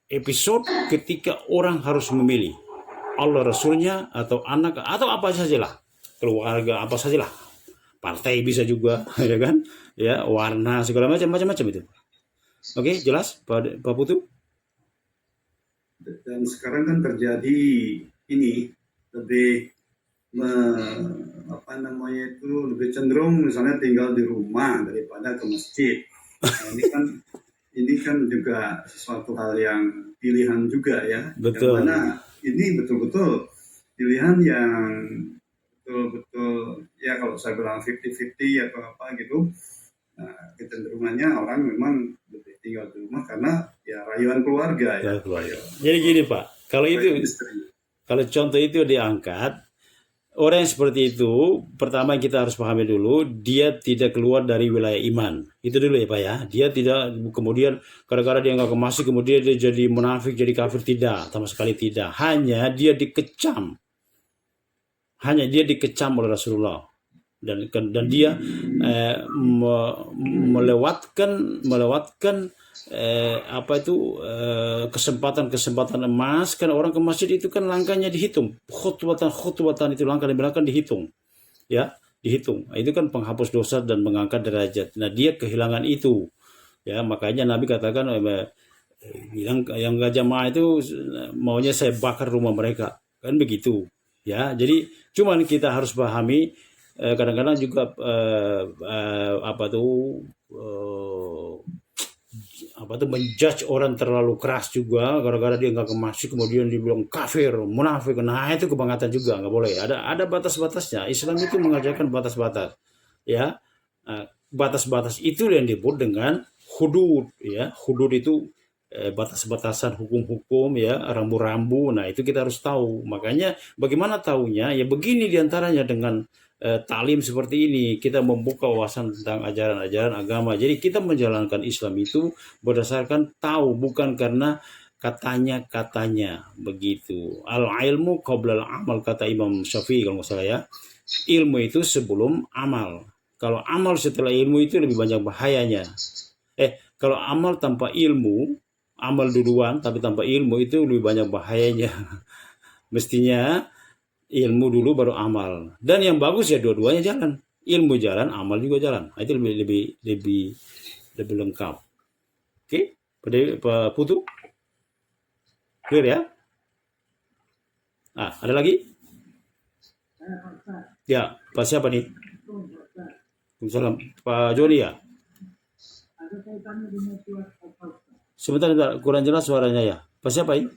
episode ketika orang harus memilih Allah Rasulnya atau anak atau apa sajalah, keluarga apa sajalah, partai bisa juga, ya kan, ya warna segala macam itu. Oke, jelas Pak Putu? Dan sekarang kan terjadi ini lebih lebih cenderung misalnya tinggal di rumah daripada ke masjid. Nah, ini kan juga sesuatu hal yang pilihan juga ya. Betul. Yang mana ini betul-betul pilihan yang betul-betul ya, kalau saya bilang 50-50 atau apa gitu. Nah, kecenderungannya orang memang lebih tinggal di rumah karena ya rayuan keluarga ya. Jadi gini Pak, kalau contoh itu diangkat, orang yang seperti itu, pertama kita harus pahami dulu, dia tidak keluar dari wilayah iman. Itu dulu ya Pak ya. Dia tidak kemudian gara-gara dia nggak masuk, kemudian dia jadi munafik, jadi kafir, tidak, sama sekali tidak. Hanya dia dikecam oleh Rasulullah. Dan dia melewatkan kesempatan emas, karena orang ke masjid itu kan langkahnya dihitung, khutbatan itu langkah di belakang dihitung, ya dihitung. Itu kan penghapus dosa dan mengangkat derajat. Nah dia kehilangan itu, ya makanya Nabi katakan bilang yang gak jamaah itu maunya saya bakar rumah mereka, kan begitu, ya. Jadi cuman kita harus pahami. Kadang-kadang juga menjudge orang terlalu keras juga, gara-gara dia nggak ke masjid kemudian dibilang kafir, munafik. Nah itu kebangetan juga, nggak boleh. Ada batas-batasnya. Islam itu mengajarkan batas-batas, ya. Batas-batas itu yang disebut dengan hudud, ya. Hudud itu batas-batasan hukum-hukum, ya, rambu-rambu. Nah itu kita harus tahu. Makanya bagaimana tahunya? Ya begini diantaranya dengan taklim seperti ini, kita membuka wawasan tentang ajaran-ajaran agama. Jadi kita menjalankan Islam itu berdasarkan tahu, bukan karena katanya begitu. Al-ilmu qabla al-amal, kata Imam Syafi'i kalau nggak salah ya. Ilmu itu sebelum amal. Kalau amal setelah ilmu itu lebih banyak bahayanya. Kalau amal tanpa ilmu, amal duluan tapi tanpa ilmu itu lebih banyak bahayanya. Mestinya ilmu dulu baru amal. Dan yang bagus ya dua-duanya jalan. Ilmu jalan, amal juga jalan. Itu lebih lengkap. Oke, Pak Putu? Clear ya? Ada lagi? Ya, Pak siapa nih? Waalaikumsalam. Pak Joni ya? Sebentar, kurang jelas suaranya ya. Pak siapa ini?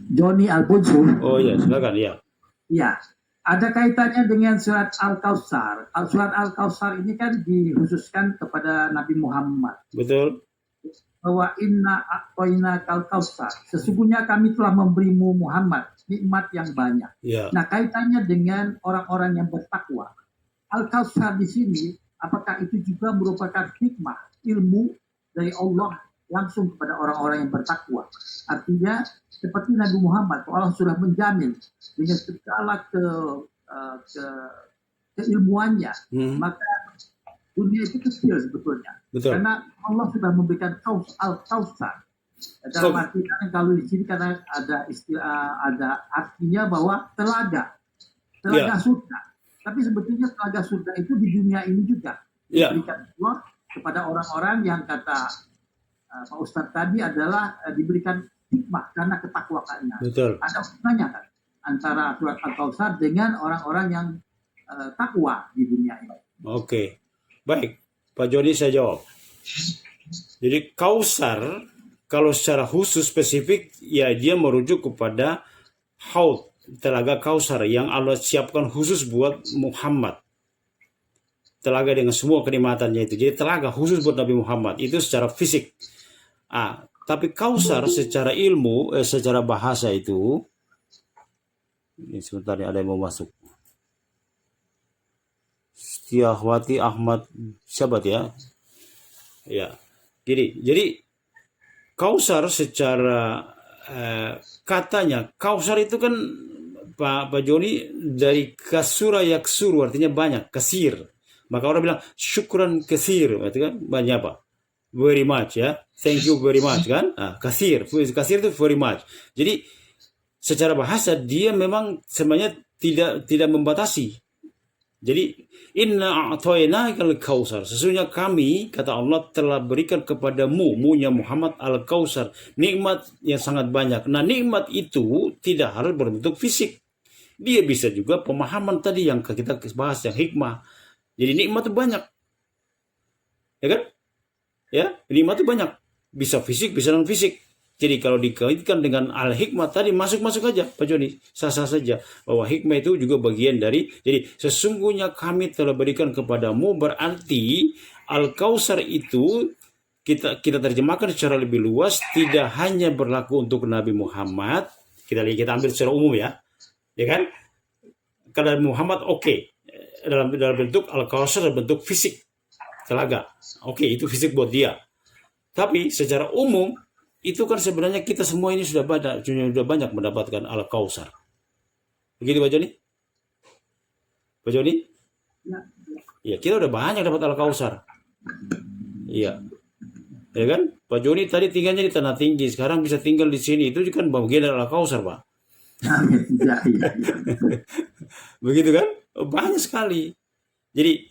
Joni Alfonso. Oh iya, silakan ya. Ya, ada kaitannya dengan surat Al-Kautsar. Surat Al-Kautsar ini kan dikhususkan kepada Nabi Muhammad. Betul. Bahwa inna a'toina kal-kautsar. Sesungguhnya kami telah memberimu Muhammad nikmat yang banyak. Ya. Nah, kaitannya dengan orang-orang yang bertakwa. Al-Kautsar di sini, apakah itu juga merupakan hikmah, ilmu dari Allah langsung kepada orang-orang yang bertakwa? Artinya seperti Nabi Muhammad, Allah sudah menjamin dengan segala keilmuannya, maka dunia itu kecil sebetulnya. Betul. Karena Allah sudah memberikan Al-Kautsar. Dalam arti kalau di sini karena ada istilah, ada artinya bahwa telaga surga. Tapi sebetulnya telaga surga itu di dunia ini juga diberikan Allah kepada orang-orang yang kata Pak Ustadz tadi adalah diberikan hikmah karena ketakwaannya. Betul. Ada hubungannya kan antara surat Al-Kautsar dengan orang-orang yang takwa di dunia ini. Oke, baik Pak Joni saya jawab. Jadi Kautsar kalau secara khusus spesifik ya dia merujuk kepada haud, telaga Kautsar yang Allah siapkan khusus buat Muhammad. Telaga dengan semua kenikmatannya itu. Jadi telaga khusus buat Nabi Muhammad itu secara fisik. Tapi Kautsar secara ilmu, secara bahasa itu, ini sebentar ada yang mau masuk. Setiawati Ahmad Syabat ya. Ya. Jadi Kausar secara katanya, kausar itu kan Pak Joni dari kasura yaksuru, artinya banyak, kasir. Maka orang bilang syukran kasir, itu kan banyak apa? Very much ya, thank you very much kan? Kasir itu very much. Jadi secara bahasa dia memang sebenarnya tidak membatasi. Jadi inna a'tainakal kausar, sesungguhnya kami, kata Allah, telah berikan kepadamu, munya Muhammad, al-kausar, nikmat yang sangat banyak. Nah, nikmat itu tidak harus berbentuk fisik. Dia bisa juga pemahaman tadi yang kita bahas, yang hikmah. Jadi nikmat itu banyak. Ya kan? Ya, nikmat itu banyak. Bisa fisik, bisa non fisik. Jadi kalau dikaitkan dengan al-hikmah tadi, masuk aja Pak Joni, sah-sah saja. Bahwa hikmah itu juga bagian dari, jadi sesungguhnya kami telah berikan kepadamu, berarti al-kausar itu kita terjemahkan secara lebih luas, tidak hanya berlaku untuk Nabi Muhammad, kita ambil secara umum ya kan? Kalau Muhammad dalam bentuk al-kausar, dalam bentuk fisik, telaga, itu fisik buat dia. Tapi secara umum, itu kan sebenarnya kita semua ini sudah banyak mendapatkan al-kausar. Begitu Pak Joni? Pak Joni? Ya, kita udah banyak dapat al-kausar. Iya. Ya kan? Pak Joni tadi tinggalnya di Tanah Tinggi, sekarang bisa tinggal di sini. Itu kan bagian dari al-kausar, Pak. Begitu kan? Banyak sekali. Jadi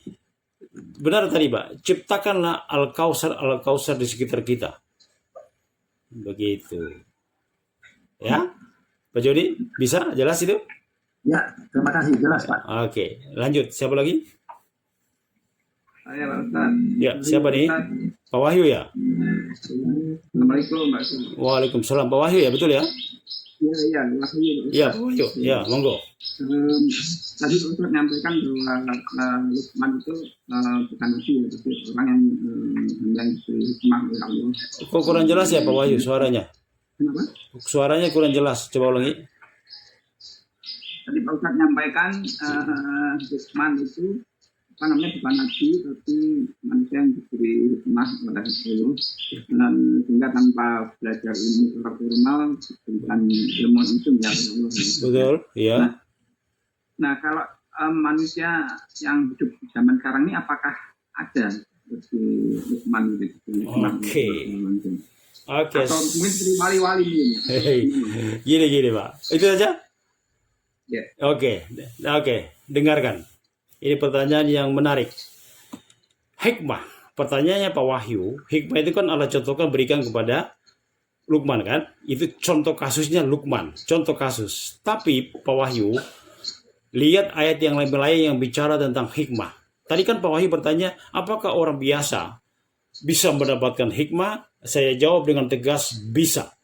benar tadi, Pak. Ciptakanlah al-kausar di sekitar kita. Begitu. Ya, Pak Joni, bisa jelas itu? Ya, terima kasih, jelas Pak. Oke, lanjut. Siapa lagi? Saya Pak Ustaz. Ya, siapa nih? Pak Wahyu ya? Assalamualaikum Pak Ustaz. Waalaikumsalam. Pak Wahyu ya, betul ya? Iya, makasih. Iya, Pak Wahyu. Ya, monggo. Tadi Pak Ustaz menyampaikan bahwa Luqman itu bukan nabi, tapi orang yang diberi hikmah oleh Allah. Kok kurang jelas ya Pak Wahyu suaranya? Kenapa? Suaranya kurang jelas. Coba ulangi. Tadi Pak Ustaz menyampaikan Luqman itu bukan nabi, tapi manusia yang diberi hikmah oleh Allah, dan sehingga tanpa belajar ilmu formal bukan ilmu itu ya Allah. Betul, iya. Nah kalau manusia yang hidup di zaman sekarang ini apakah ada seperti Luqman gitu? Oke. Atau mungkin seperti wali-wali ini? Gini Pak. Itu aja? Ya. Oke. Dengarkan. Ini pertanyaan yang menarik. Hikmah. Pertanyaannya Pak Wahyu. Hikmah itu kan Allah contohkan berikan kepada Luqman kan? Itu contoh kasusnya Luqman. Contoh kasus. Tapi Pak Wahyu, lihat ayat yang lain yang bicara tentang hikmah. Tadi kan Pak Wahyu bertanya, apakah orang biasa bisa mendapatkan hikmah? Saya jawab dengan tegas, bisa.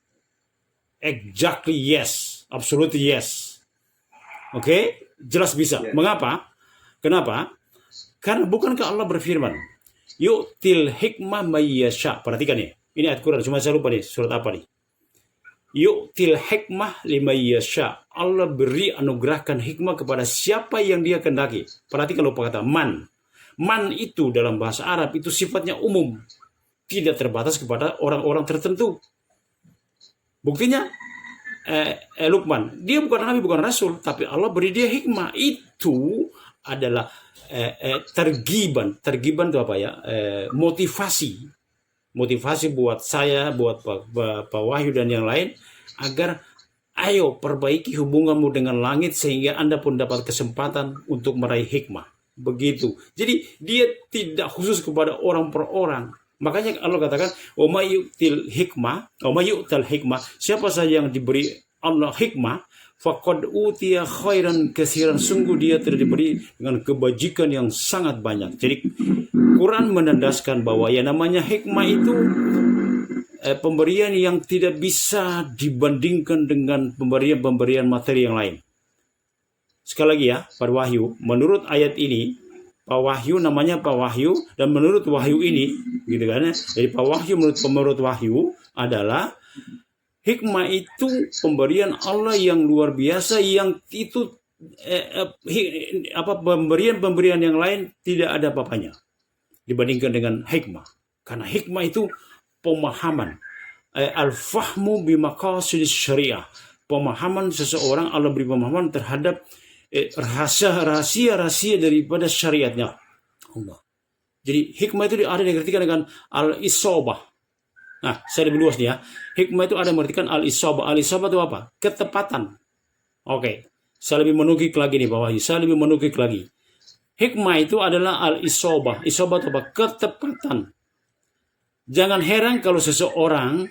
Exactly yes. Absolutely yes. Oke? Jelas bisa. Mengapa? Kenapa? Karena bukankah Allah berfirman, yu'til hikmah mayyasha. Perhatikan ya. Ini ayat Quran, cuma saya lupa nih, surat apa nih. Yu'til hikmah limayyasha. Allah beri anugerahkan hikmah kepada siapa yang dia kehendaki. Perhatikan lupa kata man. Man itu dalam bahasa Arab itu sifatnya umum. Tidak terbatas kepada orang-orang tertentu. Buktinya Luqman, dia bukan nabi, bukan rasul, tapi Allah beri dia hikmah. Itu adalah tergiban itu apa ya? Motivasi buat saya, buat Pak Wahyu dan yang lain, agar ayo perbaiki hubunganmu dengan langit sehingga Anda pun dapat kesempatan untuk meraih hikmah. Begitu. Jadi dia tidak khusus kepada orang per orang. Makanya Allah katakan, "Wa may yu'til hikmah, siapa saja yang diberi Allah hikmah, faqad utiya khairan katsiran, sungguh dia telah diberi dengan kebajikan yang sangat banyak." Jadi Quran menandaskan bahwa yang namanya hikmah itu pemberian yang tidak bisa dibandingkan dengan pemberian materi yang lain. Sekali lagi ya, Pak Wahyu, menurut ayat ini, Pak Wahyu namanya Pak Wahyu, dan menurut Wahyu ini, gitu kan? Jadi Pak Wahyu menurut Wahyu adalah hikmah itu pemberian Allah yang luar biasa, yang itu pemberian yang lain tidak ada apa-apanya dibandingkan dengan hikmah. Karena hikmah itu pemahaman. al-fahmu bimaqasidis syariah. Pemahaman seseorang, Allah beri pemahaman terhadap rahasia-rahasia daripada syariatnya Allah. Jadi hikmah itu ada diartikan dengan al-isobah. Nah, saya lebih luas nih ya. Hikmah itu ada mengartikan al-isobah. Al-isobah itu apa? Ketepatan. Oke. Saya lebih menukik lagi nih Pak Wahyu. Saya lebih menukik lagi. Hikmah itu adalah al-isobah. Isobah itu apa? Ketepatan. Jangan heran kalau seseorang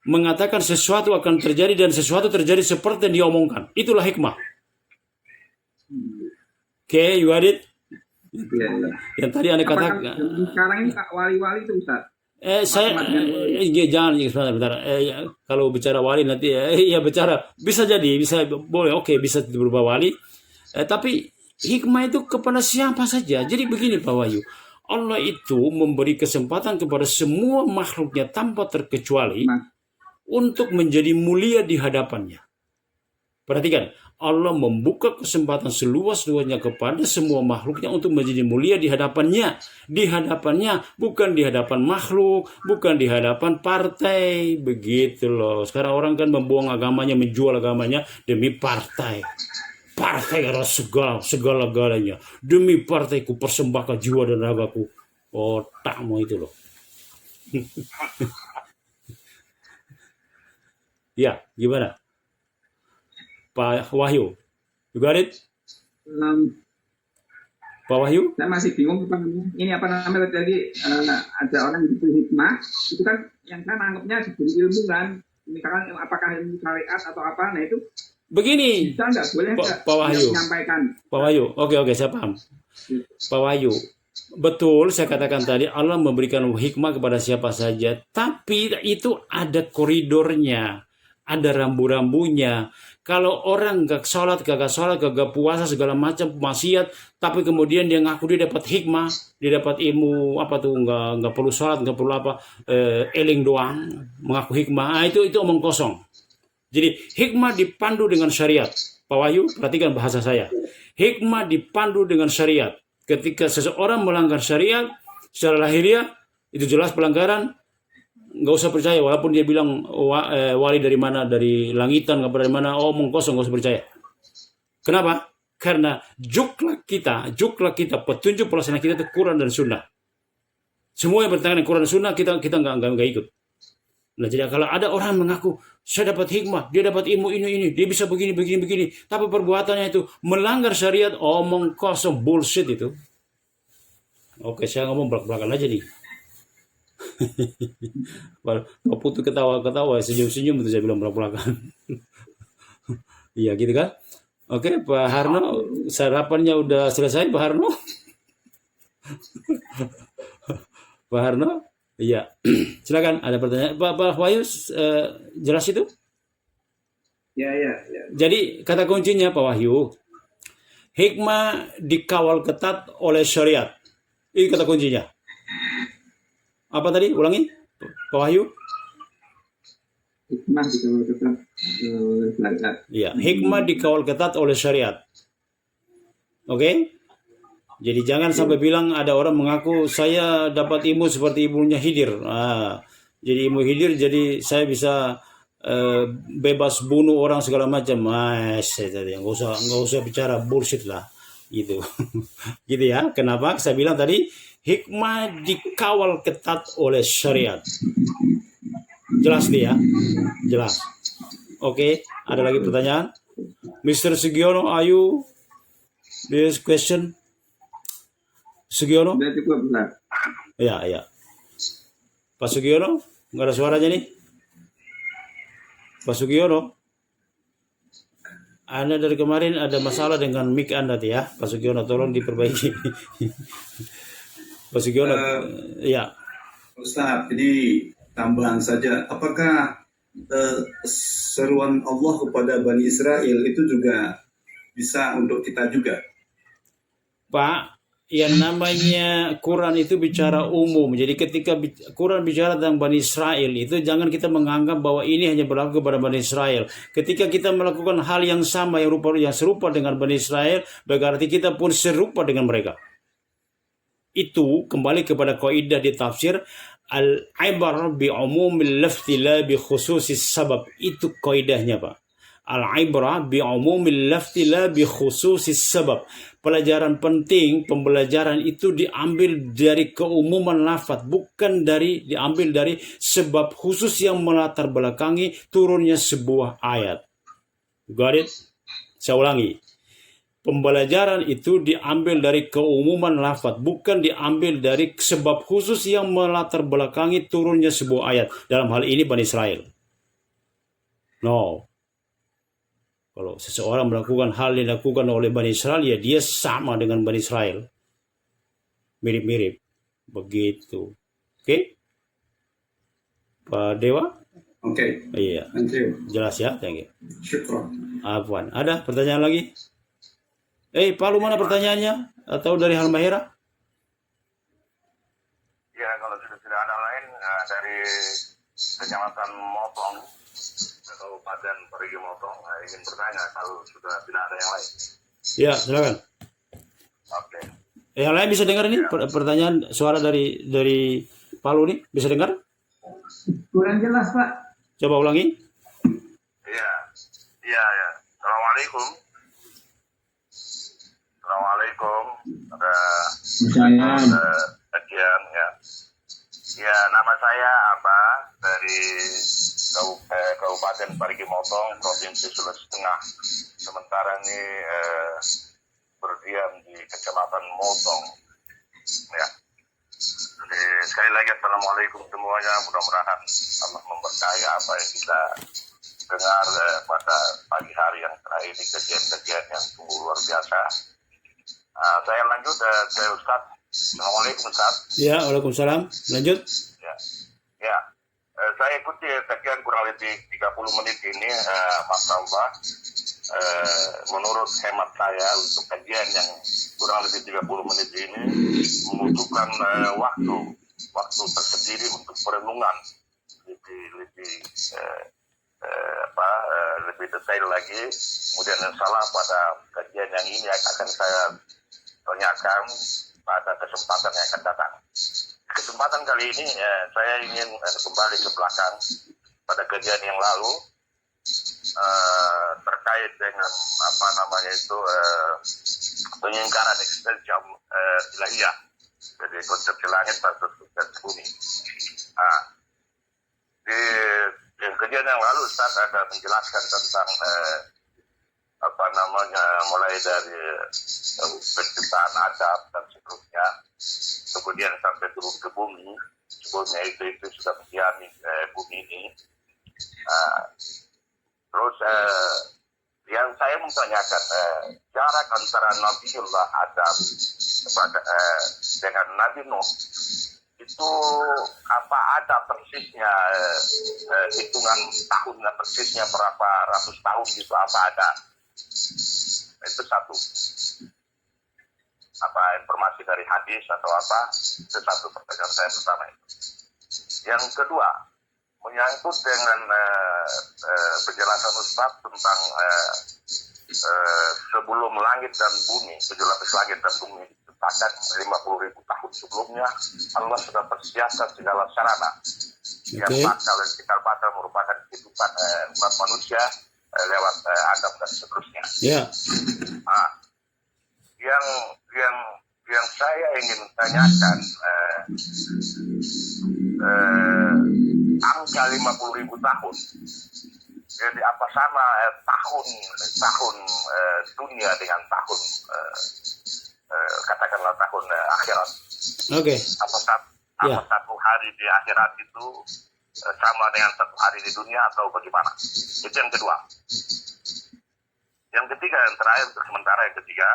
mengatakan sesuatu akan terjadi dan sesuatu terjadi seperti yang dia omongkan. Itulah hikmah. Oke, you got it? Ya, ya. Yang tadi Anda katakan. Sekarang ini Pak wali-wali itu Ustaz. Jangan sebentar. Kalau bicara wali nanti ya bicara bisa jadi boleh bisa berupa wali. Tapi hikmah itu kepada siapa saja. Jadi begini Pak Wahyu, Allah itu memberi kesempatan kepada semua makhluknya tanpa terkecuali untuk menjadi mulia di hadapannya. Perhatikan, Allah membuka kesempatan seluas-luasnya kepada semua makhluknya untuk menjadi mulia di hadapannya. Di hadapannya, bukan di hadapan makhluk, bukan di hadapan partai. Begitu loh. Sekarang orang kan membuang agamanya, menjual agamanya demi partai. Partai adalah segala-galanya. Demi partaiku persembahkan jiwa dan ragaku. Otakmu itu loh. Ya, gimana? Pak Wahyu, you got it? Pak Wahyu? Saya masih bingung ini apa namanya tadi ada orang yang diberi hikmah itu kan yang saya anggapnya diberi ilmu kan, misalkan apakah ilmu syariat atau apa, nah itu begini. Kita nggak boleh Pak Wahyu menyampaikan. Pak Wahyu, oke saya paham. Pak Wahyu, betul saya katakan tadi Allah memberikan hikmah kepada siapa saja, tapi itu ada koridornya, ada rambu-rambunya. Kalau orang gak sholat, gak puasa, segala macam maksiat, tapi kemudian dia ngaku dia dapat hikmah, dia dapat ilmu apa tuh, nggak perlu sholat, nggak perlu apa, eling doang, mengaku hikmah, itu omong kosong. Jadi hikmah dipandu dengan syariat. Pak Wahyu, perhatikan bahasa saya. Hikmah dipandu dengan syariat. Ketika seseorang melanggar syariat secara lahiriah, itu jelas pelanggaran. Nggak usah percaya walaupun dia bilang wali dari mana, dari langitan, nggak dari mana, omong kosong, nggak usah percaya. Kenapa? Karena juklah kita, petunjuk pelaksana kita itu Quran dan Sunnah. Semua yang bertentangan dengan Quran dan Sunnah kita nggak ikut. Nah, jadi kalau ada orang mengaku saya dapat hikmah, dia dapat ilmu ini, dia bisa begini, tapi perbuatannya itu melanggar syariat, omong kosong, bullshit itu. Oke, saya ngomong belak-belakan aja nih. Pak Putu ketawa, senyum-senyum itu saya bilang belak-belakan. Iya gitu kan? Oke, Pak Harno, sarapannya udah selesai Pak Harno? Pak Harno? Iya. Silakan, ada pertanyaan. Pak Wahyu, jelas itu? Ya. Jadi kata kuncinya Pak Wahyu, hikmah dikawal ketat oleh syariat. Ini kata kuncinya. Apa tadi? Ulangi, Pak Wahyu. Hikmah dikawal ketat oleh syariat. Iya, hikmah dikawal ketat oleh syariat. Oke? Jadi jangan sampai bilang ada orang mengaku saya dapat ilmu seperti ilmunya Khidir. Jadi ilmu Khidir, jadi saya bisa bebas bunuh orang segala macam. Nggak usah bicara bullshit lah, gitu. Gitu ya. Kenapa? Saya bilang tadi hikmah dikawal ketat oleh syariat. Jelas nih ya? Jelas. Oke, ada lagi pertanyaan? Mr. Sugiono, are you this question? Sugiono? Sudah cukup, benar. Ya. Pak Sugiono, nggak ada suaranya nih. Pak Sugiono, Anda dari kemarin ada masalah dengan mic Anda ya, Pak Sugiono, tolong diperbaiki. Pak Sugiono, ya. Ustaz, ini tambahan saja. Apakah seruan Allah kepada Bani Israel itu juga bisa untuk kita juga? Pak, yang namanya Quran itu bicara umum. Jadi ketika Quran bicara tentang Bani Israel itu jangan kita menganggap bahwa ini hanya berlaku kepada Bani Israel. Ketika kita melakukan hal yang sama yang serupa dengan Bani Israel, berarti kita pun serupa dengan mereka. Itu kembali kepada kaidah di tafsir, al-ibar bi umumil lafzi la bi khususis sabab. Itu kaidahnya, Pak. Al-ibrah bi umumil lafzi la bi khususis sabab. Pelajaran penting, pembelajaran itu diambil dari keumuman lafaz, bukan diambil dari sebab khusus yang melatar belakangi turunnya sebuah ayat. Got it? Saya ulangi. Pembelajaran itu diambil dari keumuman lafaz, bukan diambil dari sebab khusus yang melatar belakangi turunnya sebuah ayat. Dalam hal ini Bani Israel. No. Kalau seseorang melakukan hal yang dilakukan oleh Bani Israel, ya dia sama dengan Bani Israel. Mirip-mirip. Begitu. Oke? Pak Dewa? Oke. Iya. Thank you. Jelas ya? Thank you. Syukron. Afwan. Ada pertanyaan lagi? Pak, lu mana pertanyaannya? Atau dari Halmahera? Ya, kalau sudah ada lain dari Kecamatan Motong, Kabupaten Parigi Motong, ingin bertanya kalau sudah tidak ada yang lain. Ya, silakan. Oke. Yang lain bisa dengar ini pertanyaan suara dari Palu nih, bisa dengar? Kurang jelas, Pak. Coba ulangi. Iya. Assalamualaikum. Ada kajian ya. Ya, nama saya dari Kabupaten Parigi Motong, Provinsi Sulawesi Tengah. Sementara ini berdiam di Kecamatan Motong. Ya. Jadi, sekali lagi Assalamualaikum semuanya. Mudah-mudahan Allah memberkahi apa yang kita dengar pada pagi hari yang terakhir ini, kajian-kajian yang luar biasa. Saya lanjut ke Ustaz. Assalamualaikum Ustaz. Ya, waalaikumsalam. Lanjut. Ya. Saya ikuti kajian kurang lebih 30 menit ini, Mas Allah. Menurut hemat saya untuk kajian yang kurang lebih 30 menit ini membutuhkan waktu tersendiri untuk perenungan lebih detail lagi. Kemudian insyaallah pada kajian yang ini akan saya tanyakan pada kesempatan yang akan datang. Kesempatan kali ini saya ingin kembali ke belakang pada kajian yang lalu terkait dengan penyingkaran eksistensial ilahiyah, jadi konsepsi langit versus konsepsi bumi. Di kajian yang lalu Ustaz ada menjelaskan tentang mulai dari penciptaan Adam dan seterusnya, kemudian sampai turun ke bumi. Sebelumnya itu sudah mendiami bumi ini. Terus yang saya mau tanyakan, jarak antara Nabiullah Adam dengan Nabi Nuh itu apa ada persisnya hitungan tahunnya persisnya berapa ratus tahun gitu, apa ada? Itu satu. Apa informasi dari hadis atau apa? Itu satu pertanyaan saya pertama itu. Yang kedua, menyangkut dengan penjelasan Ustaz tentang sebelum langit dan bumi, 7 lapis langit dan bumi diciptakan 50.000 tahun sebelumnya, Allah sudah persiapkan segala sarana yang bakal merupakan kehidupan umat manusia lewat Adam dan seterusnya. Yeah. Yang saya ingin tanyakan, angka 50.000 tahun. Jadi apa sama tahun dunia dengan tahun katakanlah tahun akhirat? Oke. Apa satu hari di akhirat itu sama dengan satu hari di dunia atau bagaimana? Itu yang kedua. Yang ketiga, yang terakhir untuk sementara, yang ketiga,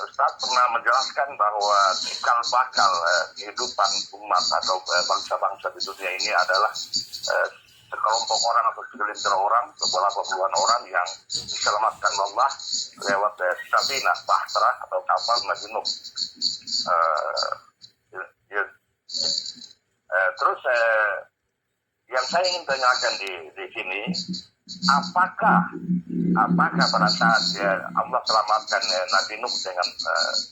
Ustaz pernah menjelaskan bahwa cikal bakal kehidupan umat atau bangsa-bangsa di dunia ini adalah sekelompok orang atau segelintir orang, beberapa puluhan orang yang diselamatkan Allah lewat Safinah Bahtera atau kapal Nabi Nuh. Terus yang saya ingin tanyakan di sini, apakah apakah pada saat Allah selamatkan Nabi Nuh dengan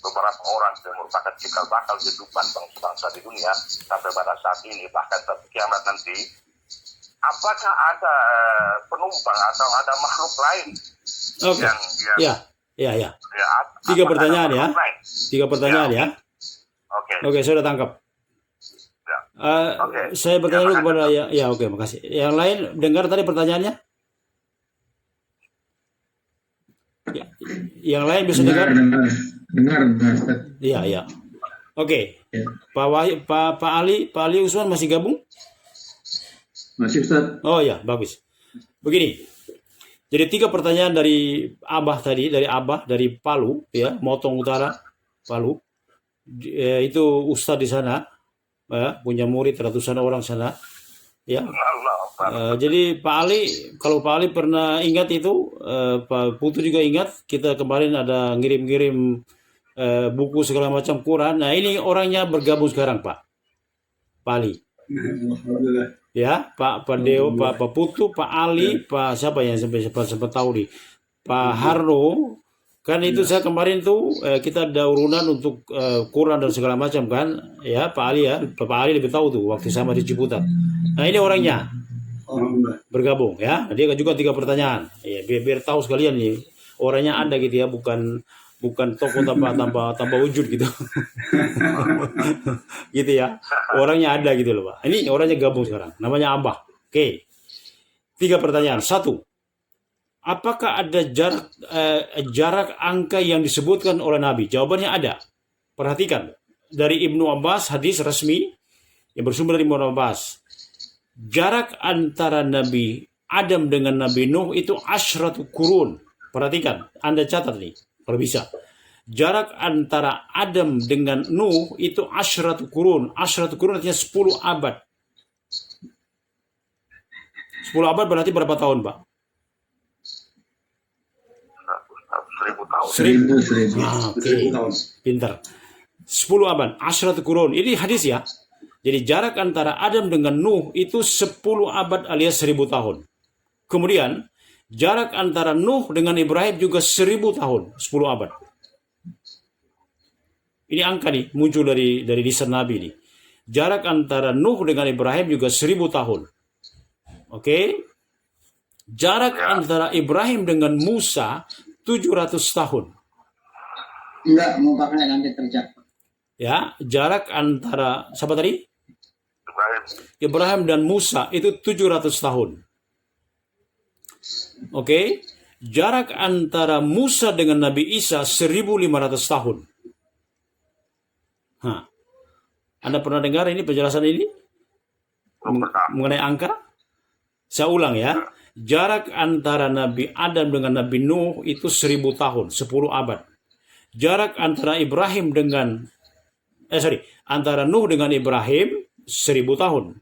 beberapa orang yang merupakan cikal bakal kehidupan bangsa-bangsa di dunia sampai pada saat ini bahkan sampai kiamat nanti, apakah ada penumpang atau ada makhluk lain Oke. yang Ya. Tiga pertanyaan ya. Tiga pertanyaan ya. Oke, saya sudah tangkap. Saya bertanya dulu kepada oke, makasih. Yang lain dengar tadi pertanyaannya? Ya, yang lain bisa dengar? Dengar, Ustaz. Iya. Oke. Ya. Pak Ali Usman masih gabung? Masih Ustaz. Oh ya, bagus. Begini. Jadi 3 pertanyaan dari Abah dari Palu ya, Motong Utara, Palu. Itu Ustadz di sana. Punya murid ratusan orang sana ya. Jadi Pak Ali, kalau Pak Ali pernah ingat itu, Pak Putu juga ingat, kita kemarin ada ngirim-ngirim buku segala macam Quran. Nah ini orangnya bergabung sekarang Pak Ali ya, Pak Deo, Pak Putu, Pak Ali, Pak siapa yang sempat tahu nih, Pak Harno. Kan itu saya kemarin tuh kita ada urunan untuk Quran dan segala macam kan ya, Pak Ali ya, Pak Ali lebih tahu tuh waktu sama di Ciputat. Nah ini orangnya bergabung ya, dia juga 3 pertanyaan ya, biar tahu sekalian nih orangnya ada gitu ya, bukan tokoh tanpa wujud gitu. Gitu ya, orangnya ada gitu loh Pak. Ini orangnya gabung sekarang, namanya Abah. Oke, 3 pertanyaan. 1, apakah ada jarak angka yang disebutkan oleh Nabi? Jawabannya ada. Perhatikan. Dari Ibnu Abbas, hadis resmi yang bersumber dari Ibnu Abbas. Jarak antara Nabi Adam dengan Nabi Nuh itu asyratu kurun. Perhatikan. Anda catat nih, kalau bisa. Jarak antara Adam dengan Nuh itu asyratu kurun. Asyratu kurun artinya 10 abad. 10 abad berarti berapa tahun, Pak? 1000 tahun. 1000. Oke. Pintar. 10 abad. Asyratu kurun. Ini hadis ya. Jadi jarak antara Adam dengan Nuh itu 10 abad alias 1000 tahun. Kemudian jarak antara Nuh dengan Ibrahim juga 1000 tahun, 10 abad. Ini angka nih muncul dari lisan Nabi nih. Jarak antara Nuh dengan Ibrahim juga 1000 tahun. Oke. Jarak antara Ibrahim dengan Musa 700 tahun. Enggak, mau pakai nanti kerja. Ya, jarak antara siapa tadi? Ibrahim dan Musa itu 700 tahun. Oke. Jarak antara Musa dengan Nabi Isa 1500 tahun. Anda pernah dengar ini penjelasan ini? Mengenai angka? Saya ulang ya. Jarak antara Nabi Adam dengan Nabi Nuh itu 1000 tahun, 10 abad. Jarak antara Ibrahim dengan antara Nuh dengan Ibrahim 1000 tahun.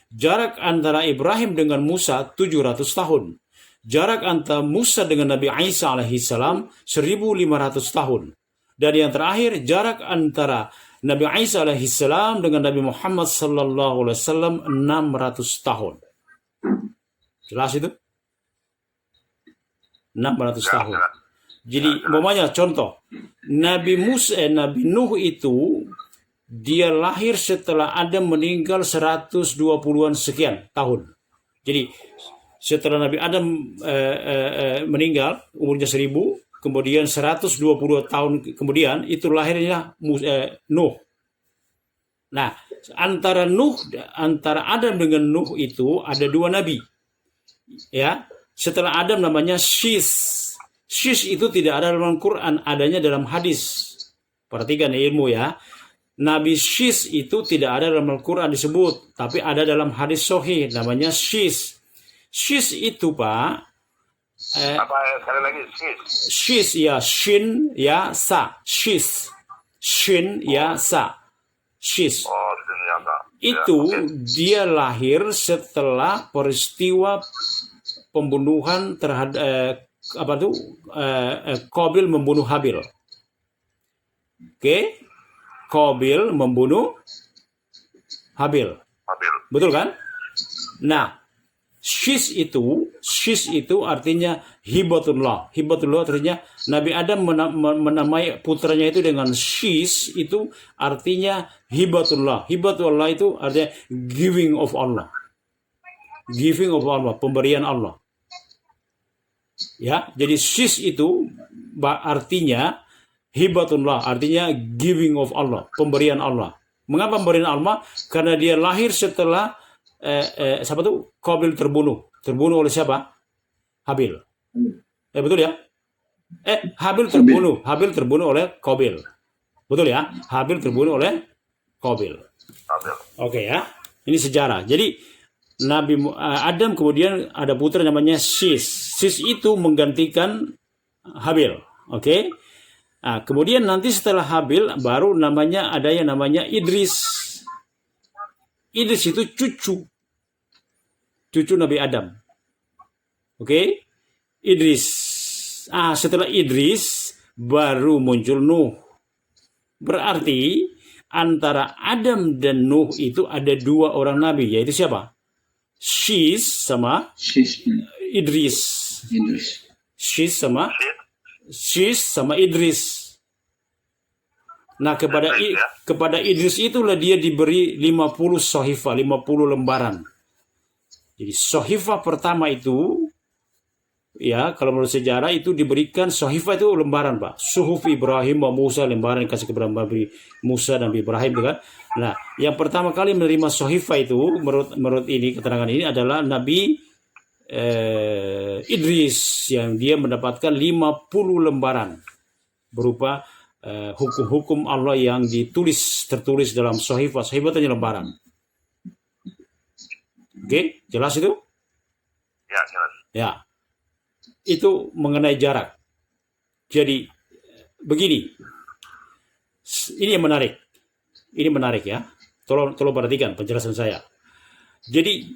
Jarak antara Ibrahim dengan Musa 700 tahun. Jarak antara Musa dengan Nabi Isa alaihissalam 1500 tahun. Dan yang terakhir, jarak antara Nabi Isa alaihissalam dengan Nabi Muhammad sallallahu alaihi wasallam 600 tahun. Jelas itu? 600 tahun. Jadi, umpamanya contoh, Nabi Nuh itu dia lahir setelah Adam meninggal 120-an sekian tahun. Jadi, setelah Nabi Adam meninggal, umurnya 1000, kemudian 120 tahun kemudian itu lahirnya Nuh. Nah, antara Adam dengan Nuh itu ada 2 nabi. Ya, setelah Adam namanya Shis. Shis itu tidak ada dalam Quran, adanya dalam hadis. Perhatikan ilmu ya. Nabi Shis itu tidak ada dalam Al-Quran disebut, tapi ada dalam hadis sahih namanya Shis. Shis itu Pak. Apa sekali lagi Shis ya, shin ya sa. Shis. Shin ya sa. Shis. Itu dia lahir setelah peristiwa pembunuhan terhadap Qabil membunuh Habil. Oke? Qabil membunuh Habil. Betul kan? Nah, Shis itu artinya hibatullah. Hibatullah artinya Nabi Adam menamai putranya itu dengan Shis, itu artinya hibatullah. Hibatullah itu artinya giving of Allah. Giving of Allah, pemberian Allah. Ya, jadi Shis itu artinya hibatullah, artinya giving of Allah, pemberian Allah. Mengapa pemberian Allah? Karena dia lahir setelah siapa tuh? Qabil terbunuh oleh siapa? Habil. Betul ya? Habil terbunuh oleh Qabil. Betul ya? Habil terbunuh oleh Qabil. Oke ya. Ini sejarah. Jadi Nabi Adam kemudian ada putra namanya Shis. Shis itu menggantikan Habil. Oke. Nah, kemudian nanti setelah Habil baru ada yang namanya Idris. Idris itu cucu Nabi Adam. Oke. Idris. Setelah Idris baru muncul Nuh. Berarti antara Adam dan Nuh itu ada 2 orang nabi, yaitu siapa? Shis sama Idris. Shis sama Idris. Nah, kepada Idris itulah dia diberi 50 sohifah, 50 lembaran. Jadi sohifah pertama itu, ya kalau menurut sejarah itu diberikan sohifah itu lembaran, Pak. Suhuf Ibrahim wa Musa, lembaran yang kasih kepada Nabi Musa dan Nabi Ibrahim, kan? Nah, yang pertama kali menerima sohifah itu, menurut ini keterangan ini adalah Nabi Idris, yang dia mendapatkan 50 lembaran berupa hukum-hukum Allah yang tertulis dalam sohifah. Sohifah itu lembaran. Oke, jelas itu? Ya, jelas. Ya, itu mengenai jarak. Jadi begini, ini yang menarik. Ini menarik ya. Tolong perhatikan penjelasan saya. Jadi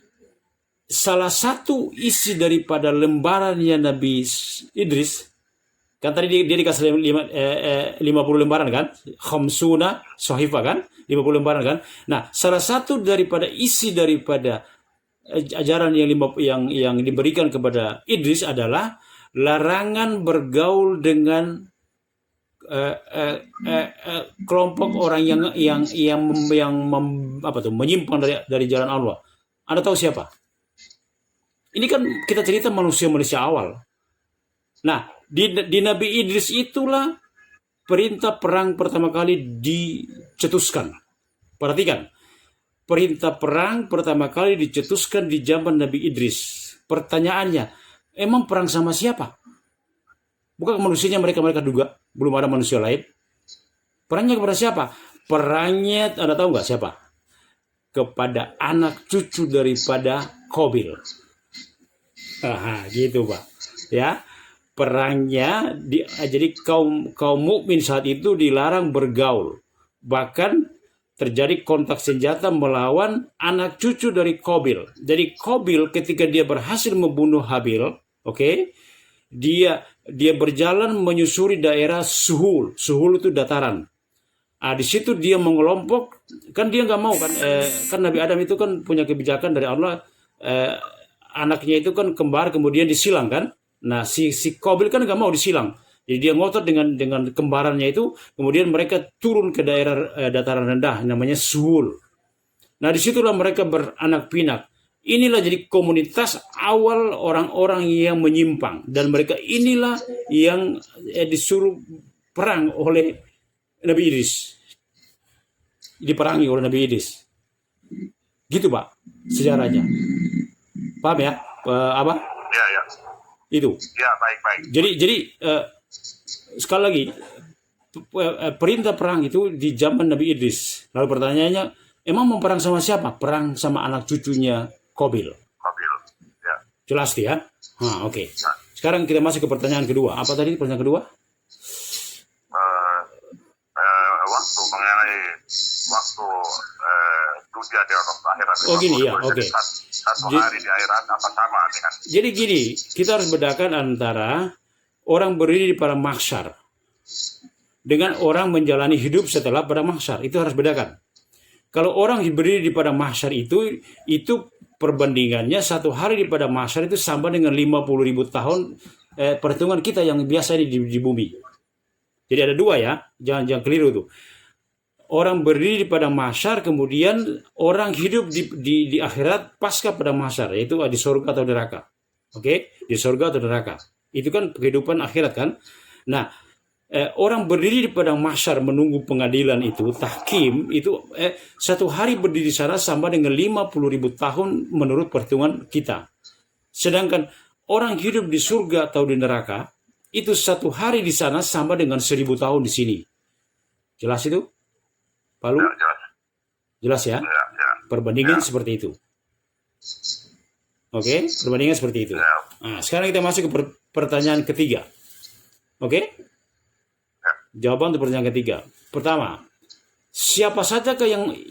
salah satu isi daripada lembarannya Nabi Idris, kan tadi dia dikasih 50 lembaran kan, khamsuna sohifah kan, 50 lembaran kan. Nah, salah satu daripada isi daripada ajaran yang diberikan kepada Idris adalah larangan bergaul dengan kelompok orang yang menyimpang dari jalan Allah. Anda tahu siapa? Ini kan kita cerita manusia awal. Nah, di Nabi Idris itulah perintah perang pertama kali dicetuskan. Perhatikan. Perintah perang pertama kali dicetuskan di zaman Nabi Idris. Pertanyaannya, emang perang sama siapa? Bukan manusianya mereka juga, belum ada manusia lain. Perangnya kepada siapa? Perangnya, Anda tahu nggak siapa? Kepada anak cucu daripada Qabil. Gitu Pak. Ya, perangnya jadi kaum mukmin saat itu dilarang bergaul. Bahkan terjadi kontak senjata melawan anak cucu dari Qabil. Jadi Qabil ketika dia berhasil membunuh Habil, dia berjalan menyusuri daerah Suhul. Suhul itu dataran. Di situ dia mengelompok, kan dia nggak mau kan Nabi Adam itu kan punya kebijakan dari Allah, anaknya itu kan kembar kemudian disilang kan. Nah si Qabil kan nggak mau disilang. Jadi dia ngotot dengan kembarannya itu, kemudian mereka turun ke daerah dataran rendah, namanya Suhul. Nah disitulah mereka beranak pinak. Inilah jadi komunitas awal orang-orang yang menyimpang. Dan mereka inilah yang disuruh perang oleh Nabi Idris. Diperangi oleh Nabi Idris. Gitu Pak, sejarahnya. Paham ya? Apa? Ya. Itu. Ya, baik. Jadi sekali lagi, perintah perang itu di zaman Nabi Idris. Lalu pertanyaannya, emang mau perang sama siapa? Perang sama anak cucunya Qabil. Ya. Jelas ya? Oke. Sekarang kita masuk ke pertanyaan kedua. Apa tadi pertanyaan kedua? Waktu dunia di akhirat. Oh gini ya, oke. Satu hari di akhirat apa sama dengan? Jadi gini, kita harus bedakan antara orang berdiri pada mahsyar dengan orang menjalani hidup setelah pada mahsyar. Itu harus bedakan. Kalau orang berdiri di padang mahsyar itu perbandingannya satu hari di padang mahsyar itu sama dengan 50.000 tahun perhitungan kita yang biasa di bumi. Jadi ada dua ya, jangan keliru tuh. Orang berdiri di padang mahsyar, kemudian orang hidup di akhirat pasca padang mahsyar, yaitu di surga atau neraka. Oke, di surga atau neraka. Itu kan kehidupan akhirat kan. Nah, orang berdiri di padang mahsyar menunggu pengadilan itu, tahkim itu satu hari berdiri di sana sama dengan 50.000 tahun menurut perhitungan kita. Sedangkan orang hidup di surga atau di neraka itu satu hari di sana sama dengan 1.000 tahun di sini. Jelas itu, Pak Lu? Jelas ya? Perbandingan seperti itu. Oke, perbandingan seperti itu. Nah, sekarang kita masuk ke pertanyaan ketiga. Oke? Jawaban untuk pertanyaan ketiga. Pertama, siapa saja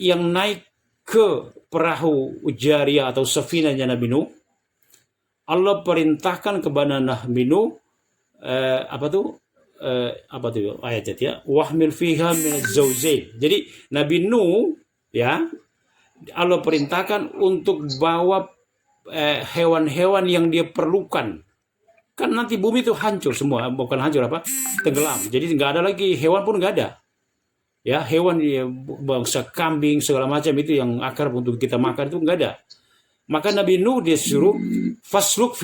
yang naik ke perahu Jariyah atau safinahnya Nabi Nuh? Allah perintahkan kepada Nabi Nuh apa tuh ayatnya ya? Wahmil fiha min az-zawjain. Jadi Nabi Nuh ya, Allah perintahkan untuk bawa hewan-hewan yang dia perlukan. Kan nanti bumi itu hancur semua, bukan hancur tenggelam. Jadi nggak ada lagi, hewan pun nggak ada. Ya, hewan bangsa kambing segala macam itu yang akar untuk kita makan itu nggak ada. Maka Nabi Nuh dia suruh fasluk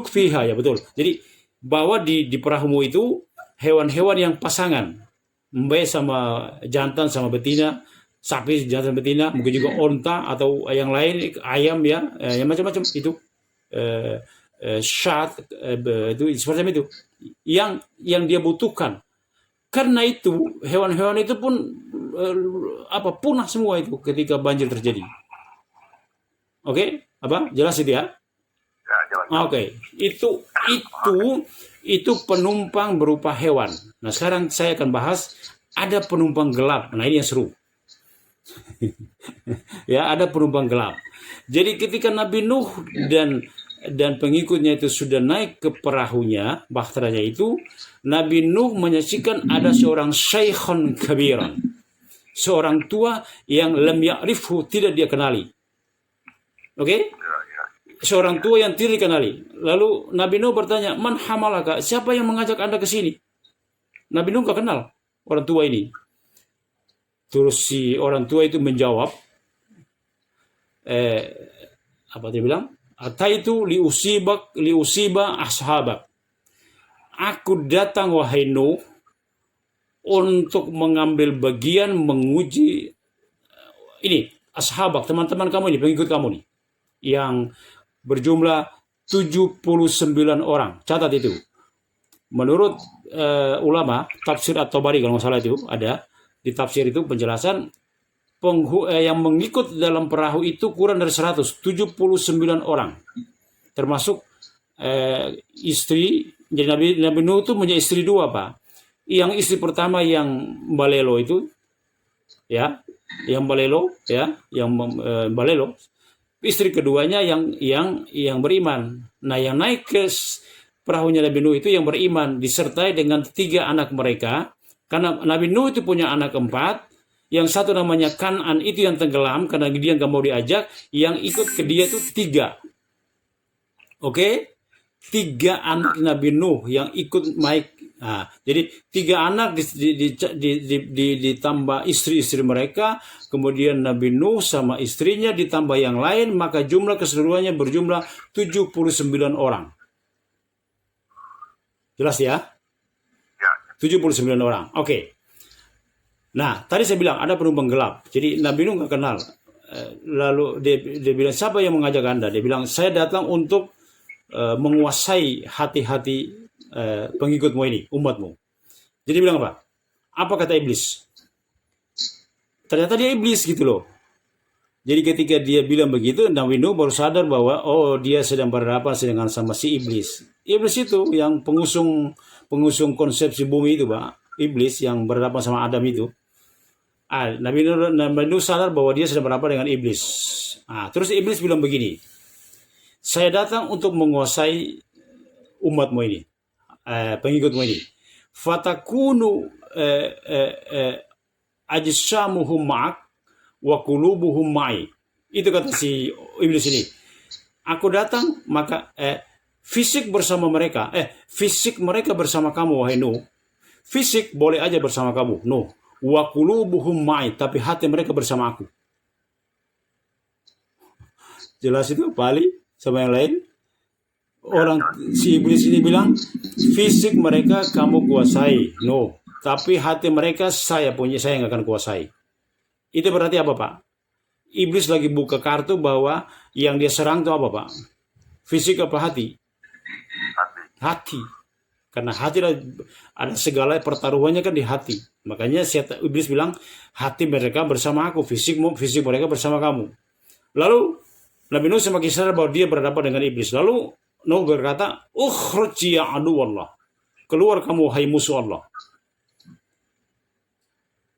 fiha ya betul. Jadi bawa di perahumu itu hewan-hewan yang pasangan, mbe sama jantan sama betina, sapi jantan betina, mungkin juga onta atau yang lain, ayam ya, yang macam-macam itu. Syat itu seperti itu yang dia butuhkan. Karena itu hewan-hewan itu pun punah semua itu ketika banjir terjadi. Oke, jelas itu ya? Oke, itu penumpang berupa hewan. Nah, sekarang saya akan bahas ada penumpang gelap. Nah, ini yang seru. Ya, ada penumpang gelap. Jadi ketika Nabi Nuh dan pengikutnya itu sudah naik ke perahunya, bahteranya itu, Nabi Nuh menyaksikan ada seorang syaikhun kabiran, seorang tua yang lam ya'rifhu, tidak dia kenali. Oke? Seorang tua yang tidak dikenali. Lalu Nabi Nuh bertanya, man hamalaka, siapa yang mengajak Anda ke sini? Nabi Nuh gak kenal orang tua ini. Terus si orang tua itu menjawab, apa dia bilang? Ataitu liusiba ashabak. Aku datang wahai Nuh untuk mengambil bagian menguji ini ashabak, teman-teman kamu ini, pengikut kamu nih, yang berjumlah 79 orang. Catat itu. Menurut ulama tafsir at-Tabari kalau nggak salah itu ada di tafsir itu penjelasan yang mengikut dalam perahu itu kurang dari 179 orang, termasuk istri. Jadi Nabi Nuh itu punya istri dua, Pak. Yang istri pertama yang balelo itu, ya, yang balelo. Istri keduanya yang beriman. Nah, yang naik ke perahunya Nabi Nuh itu yang beriman, disertai dengan 3 anak mereka. Karena Nabi Nuh itu punya anak 4. Yang satu namanya Kan'an itu yang tenggelam karena dia nggak mau diajak. Yang ikut ke dia itu 3. Oke? 3 anak Nabi Nuh yang ikut naik. Nah, jadi 3 anak ditambah istri-istri mereka. Kemudian Nabi Nuh sama istrinya ditambah yang lain. Maka jumlah keseluruhannya berjumlah 79 orang. Jelas ya? 79 orang. Oke. Nah, tadi saya bilang ada penumpang gelap. Jadi Nabi Nuh nggak kenal. Lalu dia bilang, siapa yang mengajak Anda? Dia bilang, saya datang untuk menguasai hati-hati pengikutmu ini, umatmu. Jadi bilang apa? Apa kata iblis? Ternyata dia iblis gitu loh. Jadi ketika dia bilang begitu, Nabi Nuh baru sadar bahwa dia sedang berhadapan sama si iblis. Iblis itu yang pengusung konsepsi bumi itu, Pak. Iblis yang berhadapan sama Adam itu. Nabi Nuh sadar bahwa dia sedang berhadapan dengan iblis. Terus iblis bilang begini, saya datang untuk menguasai umatmu ini, pengikutmu ini. Fatakunu ajsamuhum ma'ak, wa qulubuhum ma'i. Itu kata si iblis ini. Aku datang maka fisik bersama mereka, fisik mereka bersama kamu wahai Nuh. Fisik boleh aja bersama kamu, Nuh. Wa qulubuhum ma'i, tapi hati mereka bersama aku. Jelas itu Bali sama yang lain. Orang si iblis ini bilang fisik mereka kamu kuasai, no, tapi hati mereka saya yang akan kuasai. Itu berarti apa, Pak? Iblis lagi buka kartu bahwa yang dia serang itu apa, Pak? Fisik apa hati? Hati. Karena hati ada segala pertaruhannya kan di hati. Makanya iblis bilang hati mereka bersama aku, fisik mereka bersama kamu. Lalu Nabi Nuh semakin sadar bahwa dia berhadapan dengan iblis. Lalu Nuh berkata, "Ukhruj ya aduwallah." Keluar kamu wahai musuh Allah.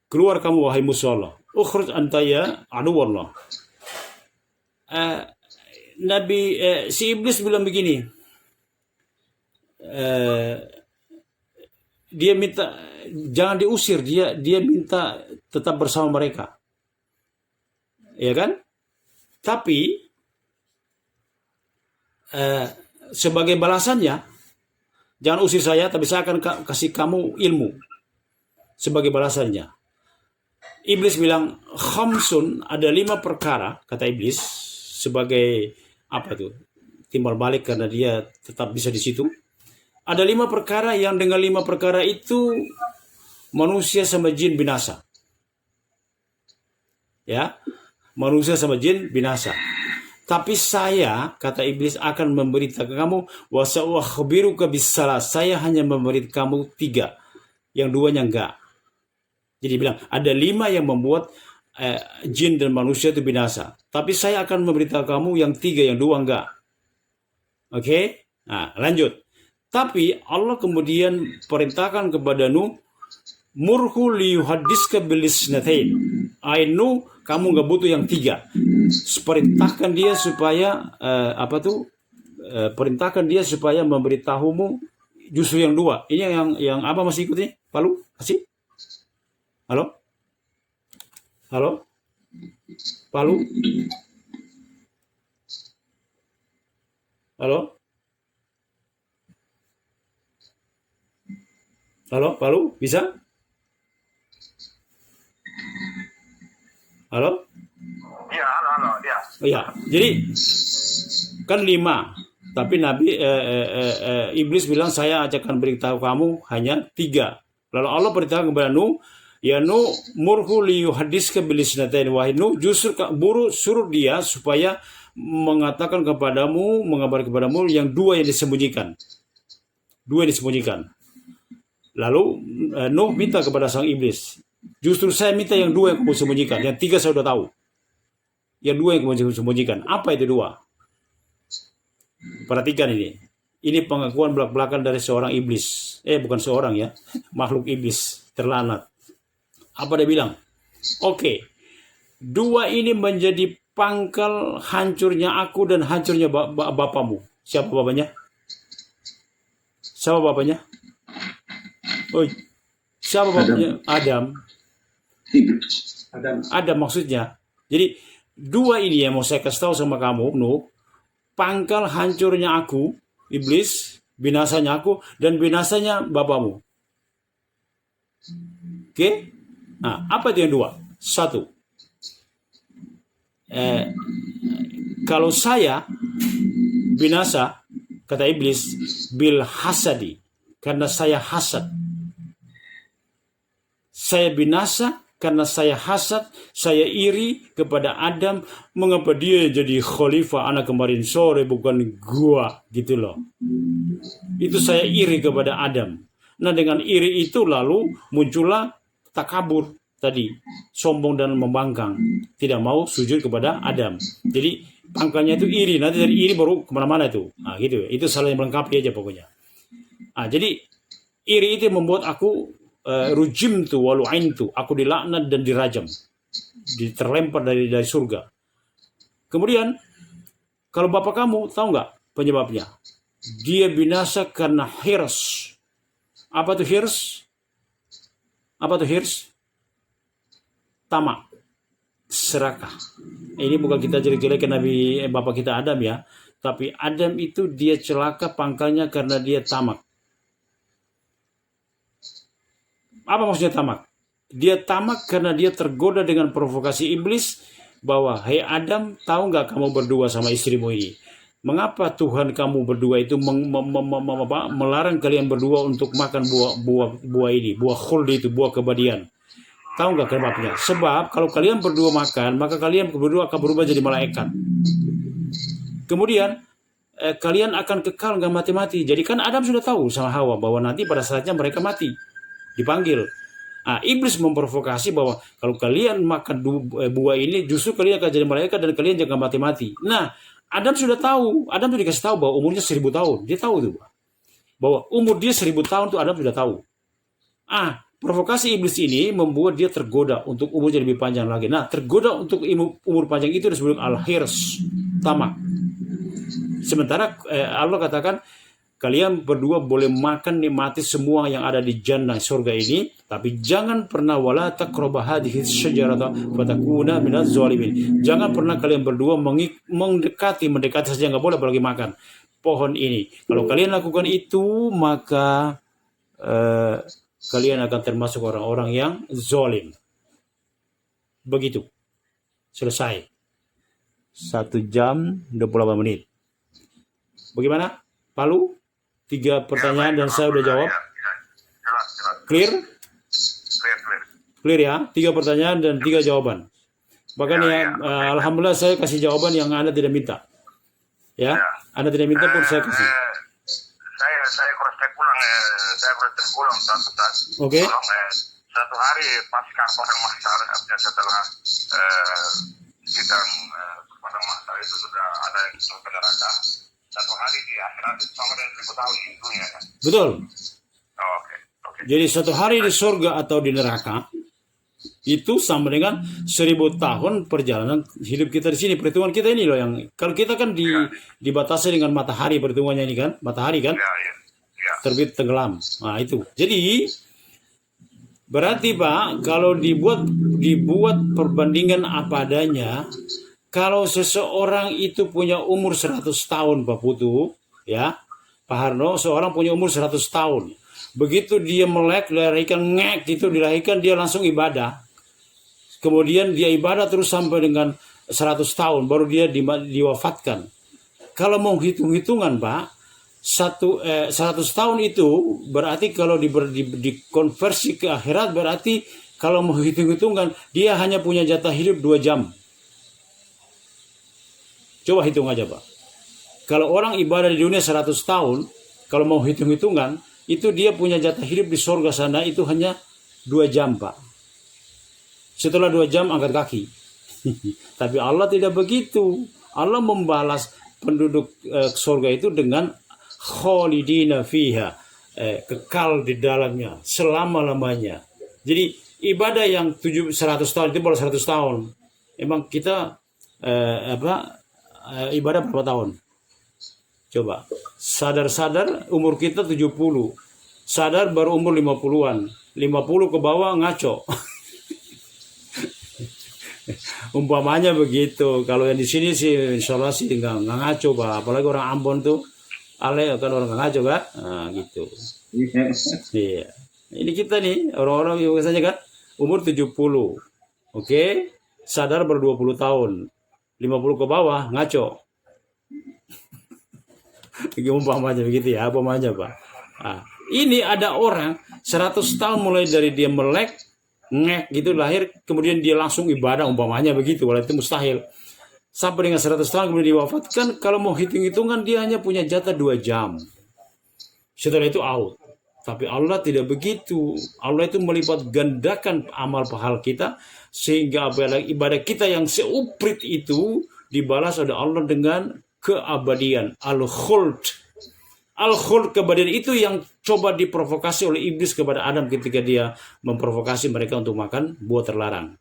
Keluar kamu wahai musuh Allah. Ukhruj anta ya aduwallah. Si iblis bilang begini. Dia minta jangan diusir, dia minta tetap bersama mereka. Ya kan? Tapi sebagai balasannya, jangan usir saya, tapi saya akan kasih kamu ilmu. Sebagai balasannya, iblis bilang, khamsun, ada 5 perkara, kata iblis, sebagai apa tuh? Timbal balik karena dia tetap bisa di situ. Ada 5 perkara yang dengan 5 perkara itu manusia sama jin binasa. Ya, manusia sama jin binasa. Tapi saya, kata iblis, akan memberitakan kamu, wasa'ukhbiruka bisalah. Saya hanya memberi kamu 3, yang 2-nya enggak. Jadi bilang, ada 5 yang membuat jin dan manusia itu binasa. Tapi saya akan memberitahu kamu yang 3, yang 2 enggak. Oke? Nah, lanjut. Tapi Allah kemudian perintahkan kepada Nuh, murhu liyuhaddiska bilisnatain. Nuh, kamu nggak butuh yang 3. Perintahkan dia supaya perintahkan dia supaya memberitahumu justru yang 2. Ini yang apa masih ikutnya? Palu? Masih? Halo? Halo? Palu? Halo? Halo? Palu? Bisa? Halo? Iya, halo, ya. Oh ya, jadi kan 5, tapi Nabi iblis bilang saya akan beritahu kamu hanya 3. Lalu Allah beritahu kepada Nuh, ya Nuh, murhu liyuhaddiska bilisnatain. Wahai Nuh, justru suruh dia supaya mengatakan kepadamu, mengabar kepadamu yang 2 yang disembunyikan. 2 yang disembunyikan. Lalu Nuh minta kepada sang iblis, justru saya minta yang 2 yang kamu sembunyikan. Yang 3 saya sudah tahu. Yang 2 yang kamu sembunyikan. Apa itu 2? Perhatikan ini. Ini pengakuan belak-belakan dari seorang iblis. Bukan seorang ya. Makhluk iblis. Terlanat. Apa dia bilang? Oke. 2 ini menjadi pangkal hancurnya aku dan hancurnya bapamu. Siapa bapaknya? Siapa bapaknya? Siapa bapaknya? Adam maksudnya. Jadi 2 ini yang mau saya kasih tahu sama kamu, Nuh. Pangkal hancurnya aku, iblis, binasanya aku, dan binasanya bapamu. Oke? Nah, apa itu yang 2? 1. Kalau saya binasa, kata iblis, bil hasadi, karena saya hasad. Saya binasa karena saya hasad, saya iri kepada Adam, mengapa dia jadi khalifah anak kemarin sore bukan gua, gitu loh. Itu saya iri kepada Adam. Nah, dengan iri itu lalu muncullah takabur tadi, sombong dan membangkang, tidak mau sujud kepada Adam. Jadi pangkalnya itu iri, nanti dari iri baru kemana-mana itu. Nah, gitu. Itu salah yang melengkapi aja pokoknya. Nah, jadi iri itu membuat aku rujim tu walu'ain tu, aku dilaknat dan dirajam, terlempar dari surga. Kemudian kalau bapak kamu tahu nggak penyebabnya? Dia binasa karena hirs. Apa tuh hirs? Tamak. serakah. Ini bukan kita jelek-jelekan Bapak kita Adam ya, tapi Adam itu dia celaka pangkalnya karena dia tamak. Apa maksudnya tamak? Dia tamak karena dia tergoda dengan provokasi iblis bahwa, "Hei Adam, tahu nggak kamu berdua sama istrimu ini? Mengapa Tuhan kamu berdua itu melarang kalian berdua untuk makan buah ini, buah khuld itu, buah keabadian? Tahu nggak kenapa? Sebab kalau kalian berdua makan, maka kalian berdua akan berubah jadi malaikat. Kemudian kalian akan kekal nggak mati-mati." Jadi kan Adam sudah tahu sama Hawa bahwa nanti pada saatnya mereka mati, dipanggil. Iblis memprovokasi bahwa kalau kalian makan buah ini, justru kalian akan jadi malaikat dan kalian jangan mati-mati. Nah, Adam sudah tahu. Adam sudah dikasih tahu bahwa umurnya 1000 tahun. Dia tahu tuh bahwa umur dia 1000 tahun tuh Adam sudah tahu. Provokasi iblis ini membuat dia tergoda untuk umurnya lebih panjang lagi. Nah, tergoda untuk umur panjang itu disebut al-hirs, tamak. Sementara Allah katakan, kalian berdua boleh makan nikmati semua yang ada di jannah surga ini, tapi jangan pernah wala taqraba hadhihi syajarata fatakuna minaz zalimin. Jangan pernah kalian berdua mendekati saja, nggak boleh apalagi makan pohon ini. Kalau kalian lakukan itu, maka kalian akan termasuk orang-orang yang zalim. Begitu. Selesai. 1 jam 28 menit. Bagaimana? Palu? 3 pertanyaan dan saya udah jawab. Jelas. Clear? Clear. Clear ya? 3 pertanyaan dan 3 jawaban. Bahkan alhamdulillah saya kasih jawaban yang Anda tidak minta. Ya? Anda tidak minta pun saya kasih. Saya cross check pulang Oke. Satu hari pasca padang mahsyar, artinya setelah sidang padang mahsyar itu sudah ada yang masuk ke neraka. Satu hari di akhirat itu sama dengan 1000 tahun di dunia kan? Betul. Oke. Jadi 1 hari di surga atau di neraka itu sama dengan 1000 tahun perjalanan hidup kita di sini. Perhitungan kita ini loh yang kalau kita kan dibatasi dengan matahari, perhitungannya ini kan, matahari kan, terbit tenggelam. Nah itu. Jadi berarti Pak, kalau dibuat perbandingan apa adanya, kalau seseorang itu punya umur 100 tahun Pak Putu, ya Pak Harno, seorang punya umur 100 tahun. Begitu dia melek, dilahirkan, dia langsung ibadah. Kemudian dia ibadah terus sampai dengan 100 tahun, baru dia diwafatkan. Kalau mau hitung-hitungan Pak, 100 tahun itu berarti kalau dikonversi ke akhirat, berarti kalau mau hitung-hitungan, dia hanya punya jatah hidup 2 jam. Coba hitung aja Pak. Kalau orang ibadah di dunia 100 tahun, kalau mau hitung-hitungan, itu dia punya jatah hidup di surga sana itu hanya 2 jam Pak. Setelah 2 jam angkat kaki. Tapi Allah tidak begitu. Allah membalas penduduk surga itu dengan khalidina fiha, kekal di dalamnya selama-lamanya. Jadi ibadah yang 100 tahun itu baru 100 tahun. Emang kita ibadah berapa tahun? Coba. Sadar-sadar umur kita 70. Sadar baru umur 50-an. 50 ke bawah ngaco. Umpamanya begitu. Kalau yang di sini sih insya Allah sih nggak ngaco Pak. Apalagi orang Ambon tuh ale kan orang nggak ngaco kan. Nah gitu. Iya. Ini kita nih orang-orang biasanya kan umur 70. Oke. Sadar baru 20 tahun. 50 ke bawah ngaco. Umpamanya begitu ya. Umpamanya Pak. Nah, ini ada orang 100 tahun mulai dari dia melek, ngek gitu lahir, kemudian dia langsung ibadah umpamanya begitu, walau itu mustahil. Sampai dengan 100 tahun kemudian diwafatkan, kalau mau hitung-hitungan dia hanya punya jatah 2 jam. Setelah itu out. Tapi Allah tidak begitu. Allah itu melipat gandakan amal pahala kita, sehingga ibadah kita yang seuprit itu dibalas oleh Allah dengan keabadian. Al-khuld. Al-khuld, keabadian itu yang coba diprovokasi oleh iblis kepada Adam ketika dia memprovokasi mereka untuk makan buah terlarang.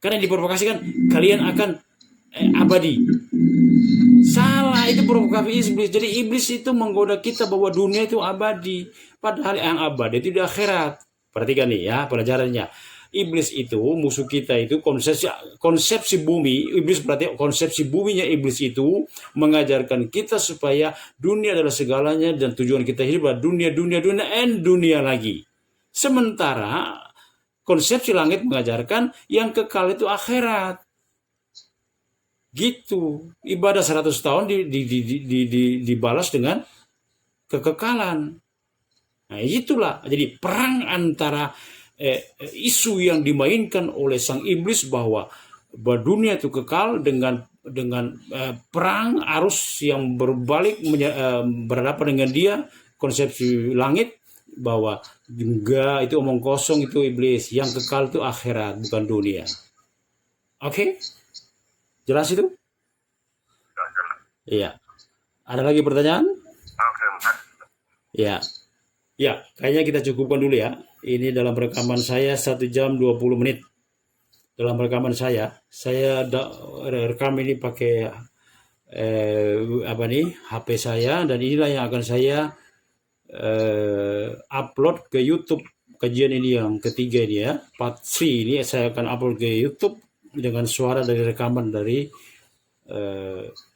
Karena diprovokasikan, kalian akan abadi. Salah, itu provokasi iblis. Jadi iblis itu menggoda kita bahwa dunia itu abadi. Padahal yang abadi itu di akhirat. Perhatikan nih ya pelajarannya. iblis itu, musuh kita itu, konsepsi bumi, iblis berarti konsepsi buminya iblis itu mengajarkan kita supaya dunia adalah segalanya dan tujuan kita hidup adalah dunia lagi. Sementara konsepsi langit mengajarkan yang kekal itu akhirat. Gitu. Ibadah 100 tahun dibalas dengan kekekalan. Nah, itulah. Jadi perang antara isu yang dimainkan oleh sang iblis bahwa dunia itu kekal dengan perang arus yang berbalik berhadapan dengan dia, konsepsi langit bahwa enggak, itu omong kosong, itu iblis, yang kekal itu akhirat bukan dunia. Oke? Jelas itu? Iya. Ada lagi pertanyaan? Ya. Ya, kayaknya kita cukupkan dulu ya. Ini dalam rekaman saya 1 jam 20 menit. Dalam rekaman saya rekam ini pakai HP saya, dan inilah yang akan saya upload ke YouTube. Kajian ini yang ketiga ini ya, part 3 ini saya akan upload ke YouTube dengan suara dari rekaman dari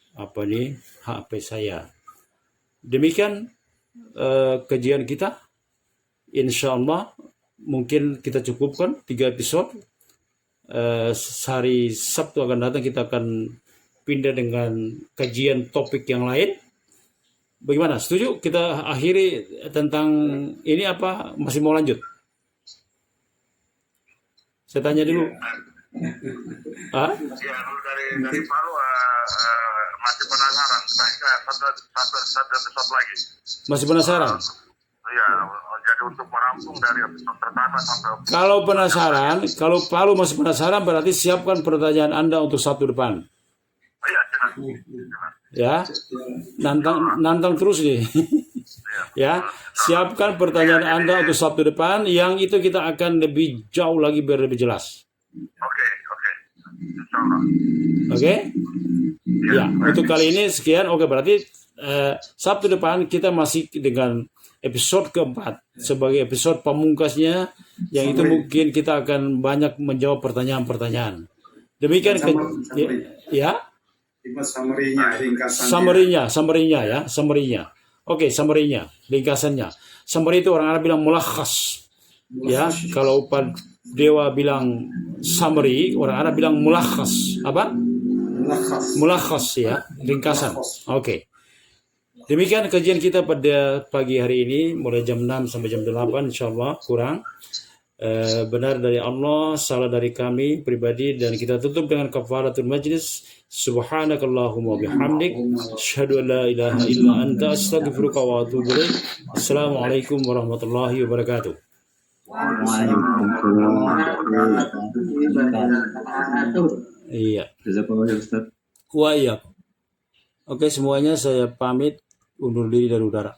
HP saya. Demikian kajian kita. Insya Allah mungkin kita cukupkan 3 episode. Hari Sabtu akan datang kita akan pindah dengan kajian topik yang lain. Bagaimana? Setuju? Kita akhiri tentang ini apa? Masih mau lanjut? Saya tanya dulu. Ya, dari Palu masih penasaran. Satu episode lagi. Masih penasaran? Iya, jadi untuk merampung dari episode pertama sampai Kalau penasaran, kalau Palu masih penasaran, berarti siapkan pertanyaan Anda untuk Sabtu depan. iya, jelas. Ya, nantang terus nih. Ya, siapkan pertanyaan Anda untuk Sabtu depan, yang itu kita akan lebih jauh lagi biar lebih jelas. Oke. Insyaallah. Oke? Ya, untuk kali ini sekian. Oke, berarti Sabtu depan kita masih dengan episode keempat sebagai episode pamungkasnya, yang itu mungkin kita akan banyak menjawab pertanyaan-pertanyaan. Demikian ya. Summary-nya. Oke, summary-nya, ringkasannya. Summary itu orang Arab bilang mulakhas. Ya, kalau Dewa bilang summary, orang Arab bilang mulakhas. Apa? Mulakhas ya, ringkasan. Oke. Demikian kajian kita pada pagi hari ini, mulai jam 6 sampai jam 8 insyaallah kurang. Benar dari Allah, salah dari kami pribadi, dan kita tutup dengan kafaratul majlis. Subhanakallahumma bihamdik, asyhadu an la ilaha illa anta, astaghfiruka wa atubu ilaik. Assalamualaikum warahmatullahi wabarakatuh. Iya. Wa iya. Oke, semuanya saya pamit undur diri dari udara.